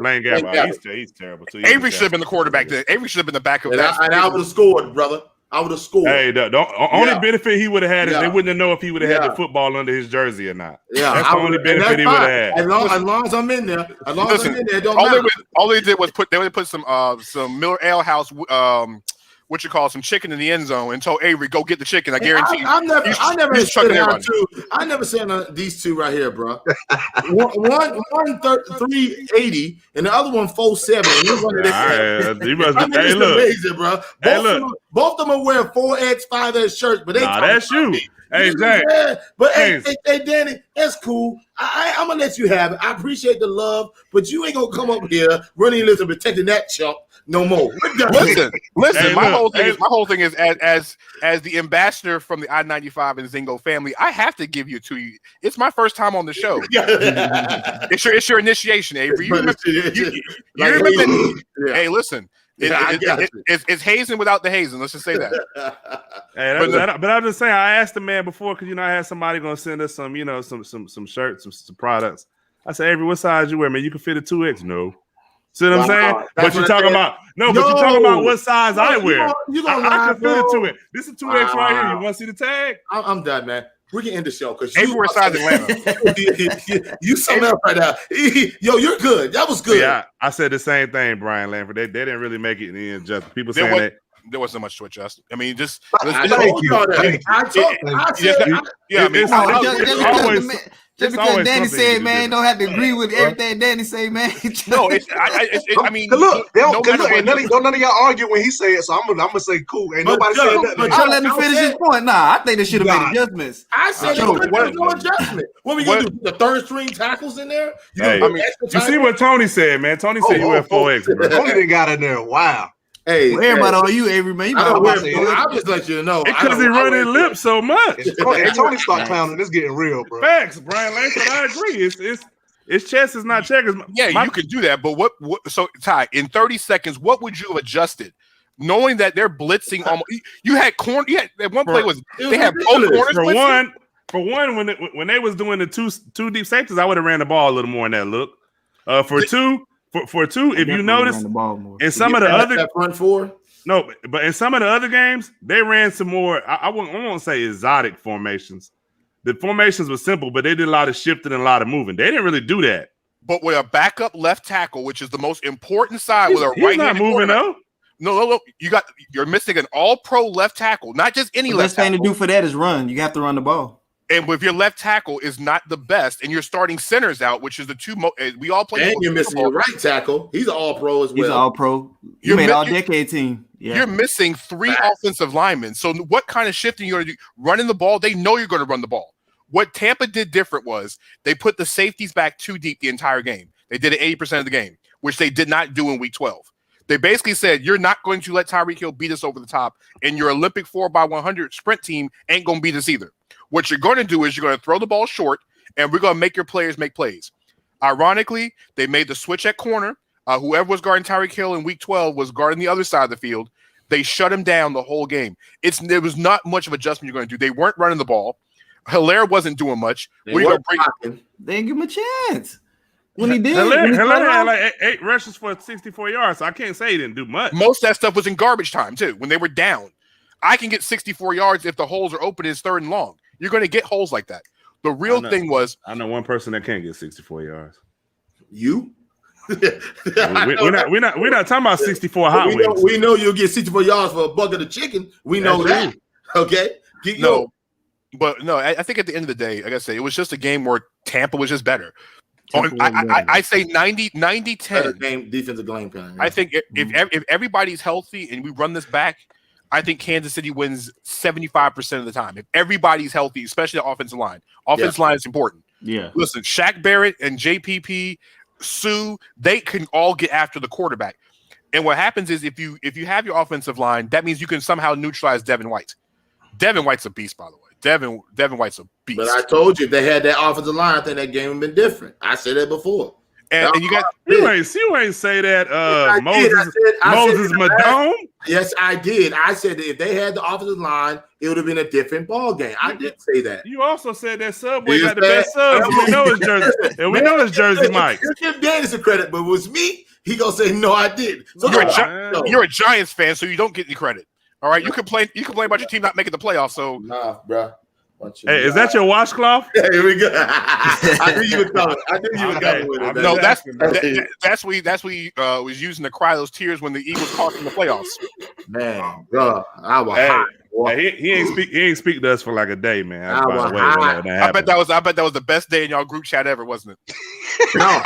Blaine Gabbert. He's terrible too. Avery should have been the quarterback then. Avery should have been the backup. And I would have scored, brother. I would have scored. Hey, the only Yeah. benefit he would have had is Yeah. they wouldn't have known if he would have had Yeah. the football under his jersey or not. Yeah, That's the only benefit he would have had. As long as I'm in there, it don't all matter. they did was put some Miller Ale House some chicken in the end zone and told Avery go get the chicken. I guarantee you. I never he's said chucking down everybody. two. I never said these two right here, bro. one 380 and the other one 470. And this one All right, you must I mean, hey, it's look. amazing, bro. Hey, look. Both of them are wearing 4X, 5X shirts, but they Nah, that's you. Hey, James. But James. hey, Danny, that's cool. I'm gonna let you have it. I appreciate the love, but you ain't gonna come up here running list and protecting that chump no more. Listen. Hey, my look, whole thing is as the ambassador from the I-95 and Zingo family, I have to give you to you. It's my first time on the show. It's your initiation, Avery. You remember? Hey, listen. It's hazing without the hazing. Let's just say that. Hey, but I'm just saying, I asked the man before because I had somebody gonna send us some, some shirts, some products. I said, Avery, what size you wear, man? You can fit a 2X. No. See what I'm saying? But you're talking about but you're talking about what size I wear. I can fit a 2X. This is a 2X right here. You want to see the tag? I'm done, man. We can end the show because Avery wears size Atlanta. You something else right now. Yo, you're good. That was good. Yeah, I said the same thing, Brian Lanford. They didn't really make it in the end justice. People saying that. There wasn't much to adjust. I mean, just I told you all that. Just because Danny said, man, don't have to agree with everything Danny say, man. No, I mean, look, none of y'all argue when he said it, so I'm gonna say cool. Ain't nobody saying nothing. I'll let him finish his point. Nah, I think they should have made adjustments. I said there was no adjustment. What we gonna do? The third string tackles in there? You see what Tony said, man? Tony said you wear 4X, bro. Tony didn't got in there. Wow. Hey, everybody on you, Avery, man. I'll just let you know. Because he running lips so much. Tony start clowning. It's getting real, bro. Facts, Brian Langford. I agree. It's chess, it's not checkers. Yeah, you could do that, but what? So, Ty, in 30 seconds, what would you have adjusted, knowing that they're blitzing almost? You had corner. You had that one play they had both corners. For one, when they was doing the two deep safeties, I would have ran the ball a little more in that look. For two, if you notice, in some of the other front four, no, but in some of the other games, they ran some more. I won't say exotic formations. The formations were simple, but they did a lot of shifting and a lot of moving. They didn't really do that. But with a backup left tackle, which is the most important side, with a right not moving though. No. You're missing an all-pro left tackle, not just any left tackle. The best thing to do for that is run. You have to run the ball. And if your left tackle is not the best, and you're starting centers out, which is the two we all play. And you're missing your right tackle. He's an all-pro as well. He's an all-pro. You made all-decade team. Yeah. You're missing 3 offensive linemen. So what kind of shifting you're going to do? Running the ball, they know you're going to run the ball. What Tampa did different was they put the safeties back too deep the entire game. They did it 80% of the game, which they did not do in week 12. They basically said, you're not going to let Tyreek Hill beat us over the top, and your Olympic 4x100 sprint team ain't going to beat us either. What you're going to do is you're going to throw the ball short, and we're going to make your players make plays. Ironically, they made the switch at corner. Whoever was guarding Tyreek Hill in week 12 was guarding the other side of the field. They shut him down the whole game. There was not much of adjustment you're going to do. They weren't running the ball. Hilaire wasn't doing much. They didn't give him a chance. When he did, Hilaire had like 8 rushes for 64 yards. So I can't say he didn't do much. Most of that stuff was in garbage time, too, when they were down. I can get 64 yards if the holes are open and it's 3rd and long. You're going to get holes like that. The real thing was... I know one person that can't get 64 yards. You? we're not talking about 64 hot wings. We know you'll get 64 yards for a bucket of chicken. We know that. Okay? I think at the end of the day, like I say, it was just a game where Tampa was just better. I say 90-10. Game defensive game plan. I think if everybody's healthy and we run this back, I think Kansas City wins 75% of the time. If everybody's healthy, especially the offensive line. Offensive line is important. Yeah. Listen, Shaq Barrett and JPP, Sue, they can all get after the quarterback. And what happens is if you have your offensive line, that means you can somehow neutralize Devin White. Devin White's a beast, by the way. Devin White's a beast. But I told you, if they had that offensive line, I think that game would have been different. I said that before. And you got you ain't say that Moses Madone. Yes, I did. I said that if they had the offensive line, it would have been a different ball game. I did say that. You also said that Subway got the best subs. We know it's Jersey, and we know it's Jersey Mike. You give Danny some credit, but it was me. He gonna say no, I did. So you're a Giants fan, so you don't get any credit. All right, you complain about your team not making the playoffs. So Nah, bro. Hey, is that your washcloth? Here we go. I knew you were coming. With it. no, man. that's we was using to cry those tears when the Eagles cost them the playoffs. Man, bro, I was Hey, hot. boy. Hey, he ain't speak to us for like a day, man. I was By the way, hot. when that I bet happened. that was the best day in y'all group chat ever, wasn't it? No.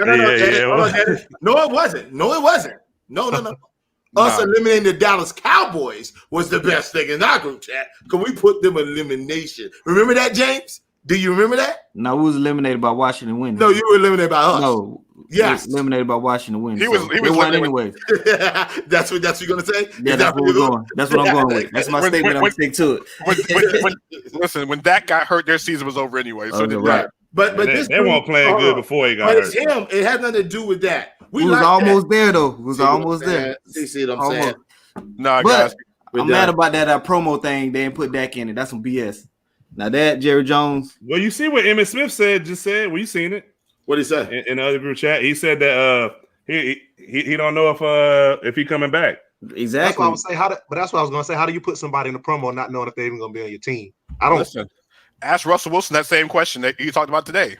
Yeah. Dennis. No, it wasn't. No. Us Nah. eliminating the Dallas Cowboys was the best thing in our group chat because we put them in elimination. Remember that, James? Do you remember that? No, we was eliminated by Washington winning. No, you were eliminated by us. No. Yes. We was eliminated by Washington winning. He was won eliminated anyway. That's what you're gonna say. Yeah, Is that's that what we're going. That's what I'm going with. That's my When- statement. I'm when- gonna stick to it. Listen, when Dak got hurt, their season was over anyway. So Oh, did you're Right. right. But They this weren't playing good before he got But it's hurt. him. It has nothing to do with that. We We was like almost there though. We was that. almost there. See what I'm saying? Almost. nah, But guys. We're I'm done. mad about that promo thing. They didn't put Dak in it. That's some BS. Now that Jerry Jones, Well, you see what Emmitt Smith said. Well, you seen it What did he say? in the other group chat. He said that he don't know if he coming back. That's exactly. what I was saying. But that's what I was going to say. How do you put somebody in the promo not knowing if they're even going to be on your team? I don't. Listen, ask Russell Wilson that same question that you talked about today.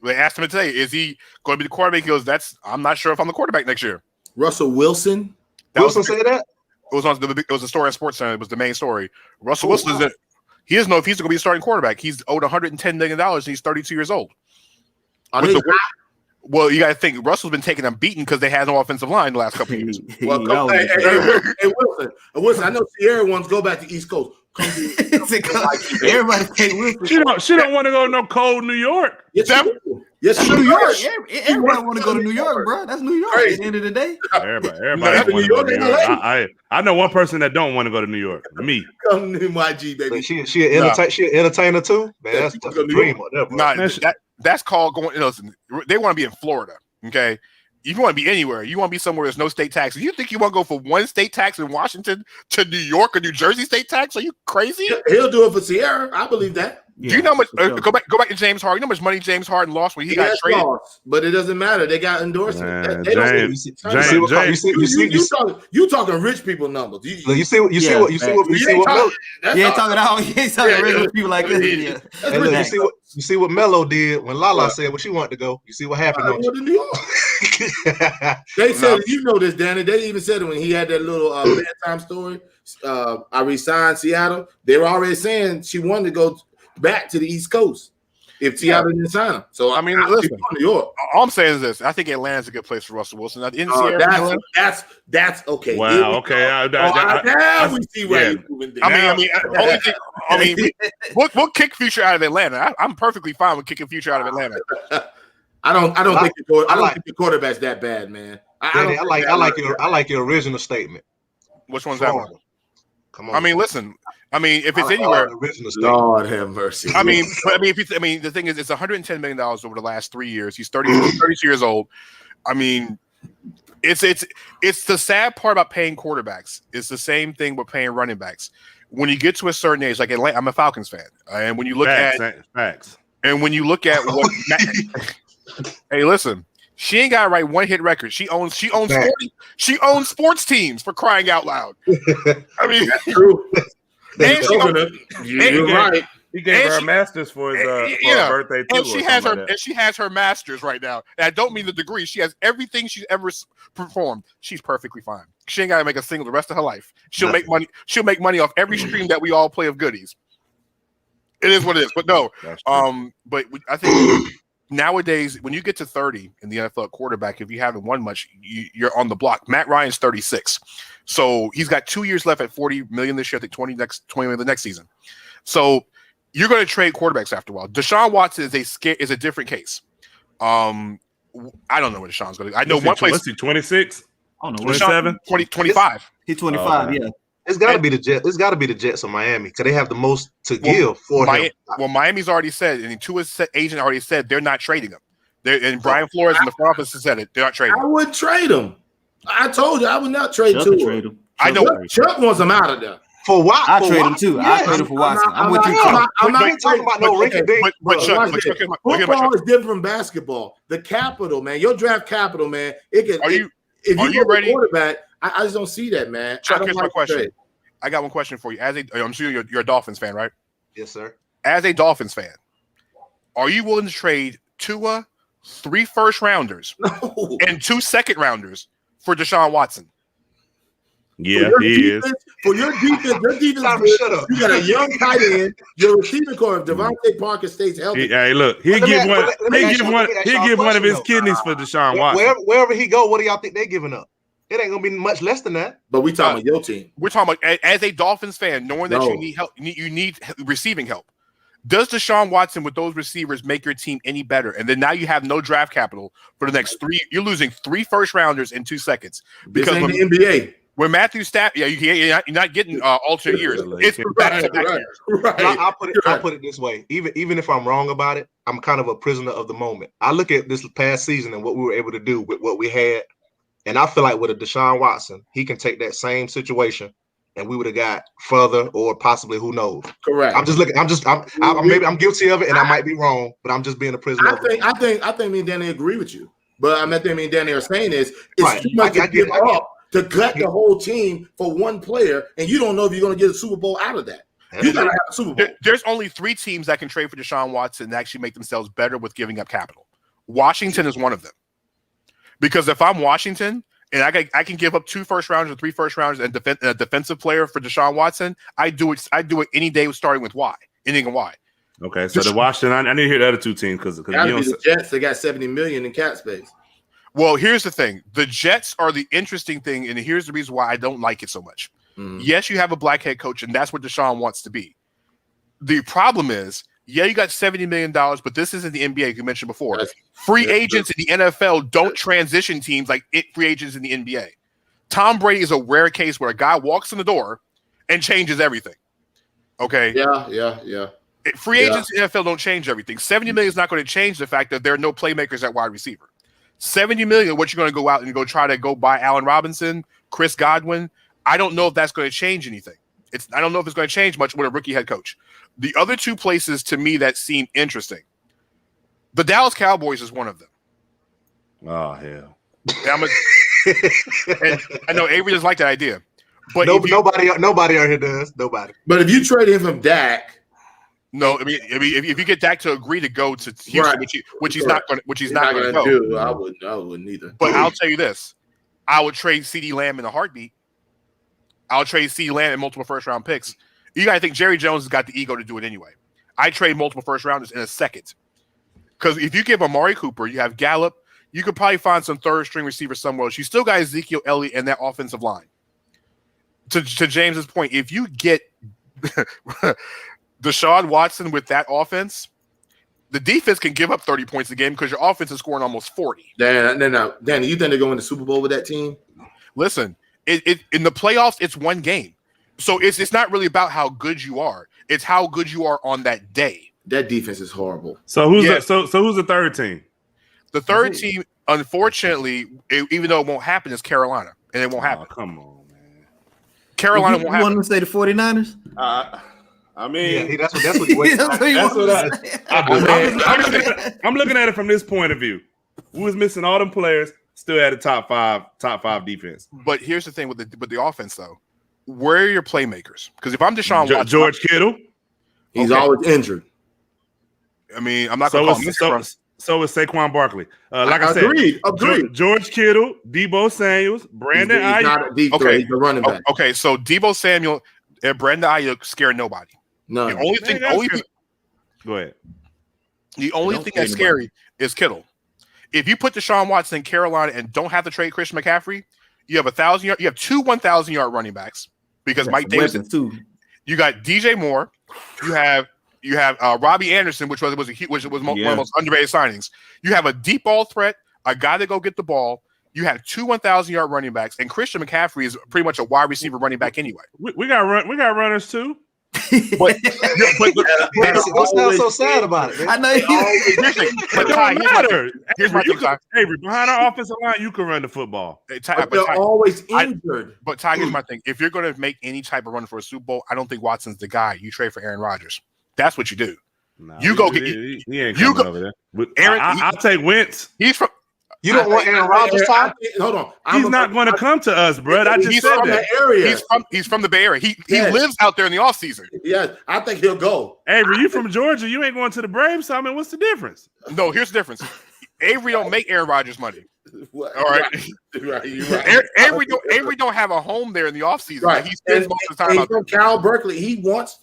They asked him today, is he going to be the quarterback? He goes, I'm not sure if I'm the quarterback next year. Russell Wilson. Wilson said that. It was a story on SportsCenter. It was the main story. Russell Wilson he doesn't know if he's going to be a starting quarterback. He's owed $110 million and he's 32 years old. Are With they the- Well, you got to think Russell's been taking them beaten because they had no offensive line the last couple of years. Well, He always- hey, Wilson. I know Sierra wants to go back to East Coast. Everybody take Wilson. She don't want to go to no cold New York. Yes, That- you do. Yes, That's you New do. York. Everybody want to go to New York, bro. That's New York. Crazy. At the end of the day, Everybody That's want to New go York to New and York. LA. I know one person that don't want to go to New York. Me. Come to YG, baby. But she an entertainer too. Man, that's Go a to New dream. York, whatever. Nah, that's called going. Listen, they want to be in Florida. Okay, you want to be anywhere. You want to be somewhere there's no state taxes. You think you want to go for one state tax in Washington to New York or New Jersey state tax? Are you crazy? He'll do it for Sierra. I believe that. Do you know how much? for sure. Go back to James Harden. You know how much money James Harden lost when he got Yes, traded? lost, but it doesn't matter. They got endorsement. Man, They don't. James- You talking rich people numbers. You see what Melo, That's you all- ain't talking out. You ain't talking Yeah, regular yeah. people like this. Yeah. That's and look, rich. you see what Melo did when Lala What? said what she wanted to go. You see what happened? I Don't go to New York. you? They said, you know this, Danny. They even said it when he had that little bedtime story. I resigned Seattle. They were already saying she wanted to go back to the East Coast if Seattle didn't sign him. So I mean, she's listen. going to New York. All I'm saying is this: I think Atlanta's a good place for Russell Wilson. In Sierra, That's okay. Wow. Okay. Now we see where yeah. you're moving. I mean, we'll kick Future out of Atlanta. I'm perfectly fine with kicking Future out of Atlanta. I don't think the quarterback's that bad, man. Danny, I like your original statement. Which one's that one? Come on. I mean, listen. I mean, if it's I like anywhere, the original statement. Lord have mercy. I mean, the thing is, it's $110 million over the last 3 years. He's 32 years old. I mean, it's the sad part about paying quarterbacks. It's the same thing with paying running backs. When you get to a certain age, like Atlanta, I'm a Falcons fan, and when you look Facts. what, hey, listen, she ain't got to write one hit record. She owns sports teams, for crying out loud. I mean, That's true. And You're right. He gave And her a she- master's for his for yeah. her birthday too. and she or has something her like and she has her masters right now. And I don't mean the degree. She has everything she's ever performed. She's perfectly fine. She ain't got to make a single the rest of her life. She'll make money. She'll make money off every stream that we all play of goodies. It is what it is. But no, That's true. but I think nowadays when you get to 30 in the NFL quarterback, if you haven't won much, you're on the block. Matt Ryan's 36, so he's got 2 years left at $40 million this year. I think 20 million the next season. So you're going to trade quarterbacks after a while. Deshaun Watson is a different case. I don't know where Deshaun's going to. I know one place. Let's see, 26, I don't know. 27, 25. He's 25. Okay. Yeah. It's got to be the Jets. It's got to be the Jets of Miami because they have the most to give for him. Well, Miami's already said, and Tua's agent already said they're not trading him. And Brian Flores in the front office has said it. They're not trading I him. would trade him. I told you I would not trade Chuck Tua. can trade him. I know. Chuck wants him out of there. For what? I For trade him what? too. I Yes. trade him for Watson. I'm with you, I'm Chuck. not We ain't talking about no Ricky Dink. But Chuck, Watch this. look at my Football Chuck. is different from basketball. The capital, man. Your draft capital, man. It can. Are you If are you you go ready? quarterback, I just don't see that, man. Chuck, I don't here's my like the question. trade. I got one question for you. I'm sure you're a Dolphins fan, right? Yes, sir. As a Dolphins fan, are you willing to trade Tua, 3 first-rounders, No. and 2 second-rounders for Deshaun Watson? Yeah, he is. For your defense, Tommy, good. shut up. You got a young tight end. Your receiving core, if Devontae Parker stays healthy. Hey, look, he'll Let me give ask- one. let me He'll ask give you- one. let me ask He'll y'all a give one of his question, kidneys for Deshaun Watson. Wherever he go, what do y'all think they're giving up? It ain't gonna be much less than that. But we talking about your team. We're talking about as a Dolphins fan, knowing that No. you need help, you need receiving help. Does Deshaun Watson with those receivers make your team any better? And then now you have no draft capital for the next 3. You're losing 3 first-rounders in 2 seconds This because ain't the NBA. when Matthew Stafford, you're not getting alternate years. It's back-to-back years. Right. I'll put it this way. Even if I'm wrong about it, I'm kind of a prisoner of the moment. I look at this past season and what we were able to do with what we had, and I feel like with a Deshaun Watson, he can take that same situation, and we would have got further, or possibly who knows. Correct. I'm just looking. Maybe I'm guilty of it, and I might be wrong, but I'm just being a prisoner. I think me and Danny agree with you. But I think me and Danny are saying is it's Right. too much I to get give it. up to cut the whole team for one player, and you don't know if you're going to get a Super Bowl out of that. You got to have a Super Bowl. There's only 3 teams that can trade for Deshaun Watson and actually make themselves better with giving up capital. Washington is one of them. Because if I'm Washington and I can give up 2 first-rounders or 3 first-rounders and a defensive player for Deshaun Watson, I do it any day starting with Y. Ending in Y. Okay, so the Washington. I need to hear the other 2 teams because you Gotta don't. be the Jets. They got $70 million in cap space. Well, here's the thing. The Jets are the interesting thing, and here's the reason why I don't like it so much. Yes, you have a black head coach, and that's what Deshaun wants to be. The problem is, yeah, you got $70 million, but this isn't the NBA you mentioned before. Free agents in the NFL don't transition teams like free agents in the NBA. Tom Brady is a rare case where a guy walks in the door and changes everything. Okay? Yeah. Free agents in the NFL don't change everything. $70 million is not going to change the fact that there are no playmakers at wide receiver. $70 million, what you're going to go out and try to go buy Allen Robinson, Chris Godwin. I don't know if that's going to change anything. I don't know if it's going to change much with a rookie head coach. The other 2 places to me that seem interesting, the Dallas Cowboys is one of them. Oh hell! And I know Avery doesn't like that idea, but nobody out here does. Nobody. But if you trade him from Dak, no, I mean, if you get Dak to agree to go to Houston, Right. which he's not going to go, do. I wouldn't either. But I'll tell you this: I would trade CeeDee Lamb in a heartbeat. I'll trade CeeDee Lamb and multiple first-round picks. You got to think Jerry Jones has got the ego to do it anyway. I trade multiple first-rounders in a second. Because if you give Amari Cooper, you have Gallup, you could probably find some third-string receiver somewhere else. You still got Ezekiel Elliott and that offensive line. To James's point, if you get Deshaun Watson with that offense, the defense can give up 30 points a game because your offense is scoring almost 40. Danny, you think they're going to the Super Bowl with that team? Listen, it in the playoffs, it's one game. So it's not really about how good you are. It's how good you are on that day. That defense is horrible. So who's who's the third team? The third team, unfortunately, even though it won't happen, is Carolina. And it won't happen. Come on, man. Carolina you won't happen. want to say the 49ers? I mean, Yeah, that's what he waiting That's for. what you want to say. I'm looking at it from this point of view. We was missing all them players, still had a top five defense. But here's the thing with the offense, though. Where are your playmakers? Because if I'm Deshaun Watson, George Kittle. He's always injured. I mean, I'm not going to call him So is Saquon Barkley. Like I said, Agreed. George Kittle, Debo Samuels, Brandon He's Ayuk. not a deep threat. He's a running back. Okay, so Debo Samuel and Brandon Ayuk scare nobody. No. The only thing Go ahead. The only thing that's scary is Kittle. If you put Deshaun Watson in Carolina and don't have to trade Christian McCaffrey, you have 1,000 yard. You have 2 1,000-yard running backs because Mike Davis. Too. You got DJ Moore. You have Robbie Anderson, which was one of the most underrated signings. You have a deep ball threat, a guy to go get the ball. You have 2 1,000-yard running backs, and Christian McCaffrey is pretty much a wide receiver running back anyway. We got runners too. But what's so sad about it? Man? I know. It don't matter. Here's my thing, Ty. Avery, behind our offensive line, you can run the football. But they're always injured. But Ty, here's my thing. If you're going to make any type of run for a Super Bowl, I don't think Watson's the guy. You trade for Aaron Rodgers. That's what you do. No, You go get he ain't you coming go over there. Aaron. I'll take Wentz. He's from. You don't want Aaron Rodgers, Tom? Hold on. He's not going to come to us, bro. I just said from that. the area. He's from the Bay Area. He Yes. lives out there in the offseason. Yeah, I think he'll go. Avery, you from Georgia? You ain't going to the Braves? So, I mean, what's the difference? No, here's the difference. Avery don't make Aaron Rodgers money. What? All right. Right, you're right. Avery don't have a home there in the offseason. Right. Like, he spends most of the time and out there. from Cal Berkeley,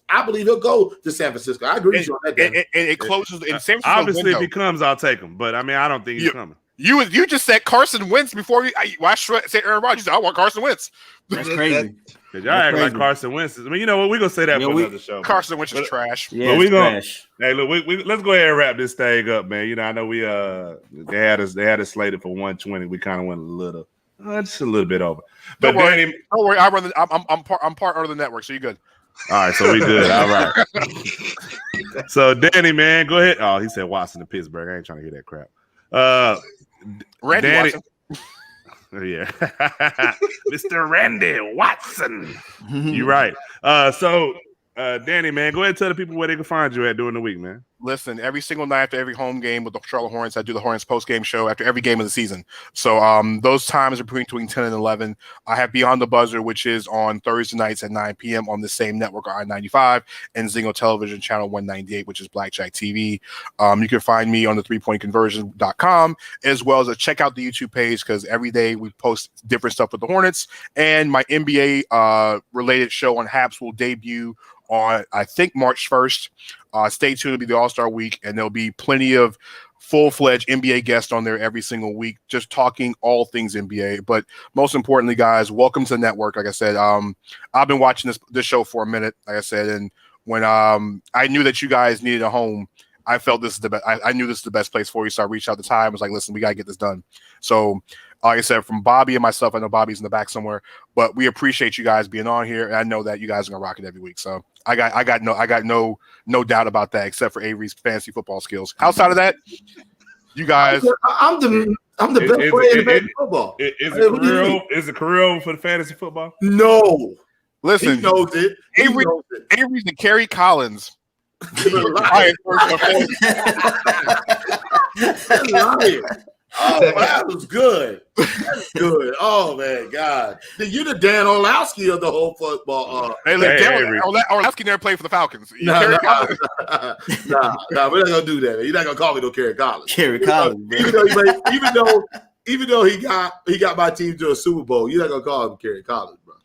I believe he'll go to San Francisco. I agree with you on that. And it closes in San Francisco. Obviously, window. if he comes, I'll take him. But I mean, I don't think he's coming. You just said Carson Wentz before you. I said Aaron Rodgers. You said, I want Carson Wentz. That's crazy. Because y'all act like Carson Wentz is. I mean, you know what? We're going to say that for another show. Carson Wentz is trash. Yeah, we it's gonna- trash. Hey, look, let's go ahead and wrap this thing up, man. You know, I know we they had us slated for 120. We kind of went just a little bit over. But Don't worry. Danny, Don't worry. I'm part of the network, so you're good. all right, so we good. All right. So Danny, man, go ahead. Oh, he said Watson to Pittsburgh. I ain't trying to hear that crap. Randy Danny, Watson. yeah, Mr. Randy Watson. You're right. So Danny, man, go ahead and tell the people where they can find you at during the week, man. Listen, every single night after every home game with the Charlotte Hornets, I do the Hornets post-game show after every game of the season. So those times are between 10 and 11. I have Beyond the Buzzer, which is on Thursday nights at 9 p.m. on the same network, I-95, and Zingo Television, channel 198, which is Blackjack TV. You can find me on the 3pointconversion.com, as well as check out the YouTube page, because every day we post different stuff with the Hornets. And my NBA-related show on Haps will debut on, I think, March 1st. Stay tuned. It'll be the All-Star Week, and there'll be plenty of full-fledged NBA guests on there every single week, just talking all things NBA. But most importantly, guys, welcome to the network. Like I said, I've been watching this show for a minute, like I said, and when I knew that you guys needed a home, I felt this is the best. I knew this is the best place for you, so I reached out at the time. I was like, listen, we got to get this done. So, like I said, from Bobby and myself, I know Bobby's in the back somewhere, but we appreciate you guys being on here, and I know that you guys are gonna rock it every week. So I got no doubt about that, except for Avery's fantasy football skills. Outside of that, you guys, I'm the best player in fantasy football. Is a career over for the fantasy football? No, listen, he knows it. Avery's the Kerry Collins. Lying. Oh, that was good. That's good. Oh man, God! You the Dan Orlowski of the whole football. Orlowski never played for the Falcons. Nah, we're not gonna do that. Man. You're not gonna call me no Kerry Collins. Kerry Collins, even though he got my team to a Super Bowl, you're not gonna call him Kerry Collins, bro.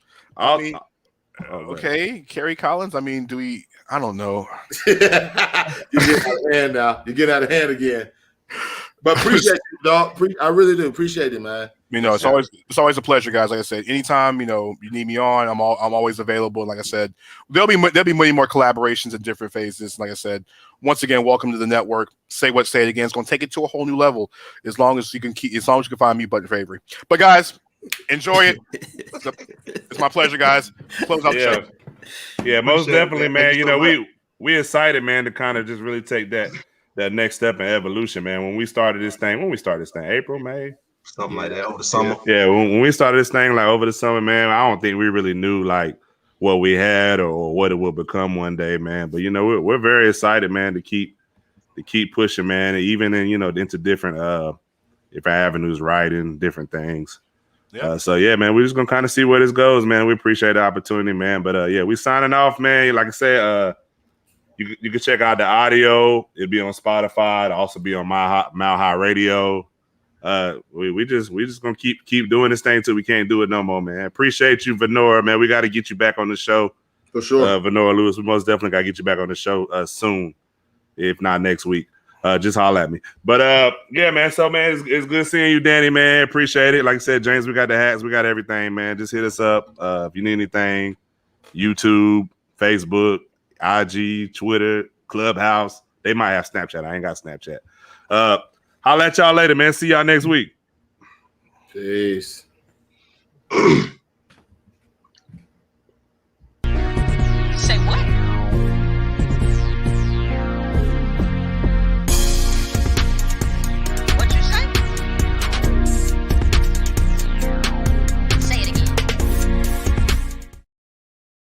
Okay, Kerry Collins. I mean, I don't know. You're getting out of hand now. You're getting out of hand again. But appreciate you, dog. I really do appreciate it, man. You know, it's always a pleasure, guys. Like I said, anytime you need me on, I'm always available. Like I said, there'll be many more collaborations in different phases. Like I said, once again, welcome to the network. Say it again. It's going to take it to a whole new level as long as you can find me button for Avery. But guys, enjoy it. It's my pleasure, guys. Close out the show. Yeah, most definitely, man. You know, we excited, man, to kind of just really take that next step in evolution, man. When we started this thing, April, May, something like that over the summer. Yeah, when we started this thing, like over the summer, man, I don't think we really knew like what we had or what it will become one day, man. But you know, we're very excited, man, to keep pushing, man, even in into different avenues, writing different things. Yeah. So yeah, man, we're just gonna kind of see where this goes, man. We appreciate the opportunity, man. But yeah, we signing off, man. Like I said, you can check out the audio. It'll be on Spotify. It'll also be on Mile High Radio. We just gonna keep doing this thing till we can't do it no more, man. Appreciate you, Venora, man. We got to get you back on the show for sure. Venora Lewis, we most definitely got to get you back on the show soon, if not next week. Just holler at me. But yeah, man. So man, it's good seeing you, Danny, man. Appreciate it. Like I said, James, we got the hats, we got everything, man. Just hit us up if you need anything. YouTube, Facebook, IG, Twitter, Clubhouse. They might have Snapchat. I ain't got Snapchat. Holla at y'all later, man. See y'all next week. Peace.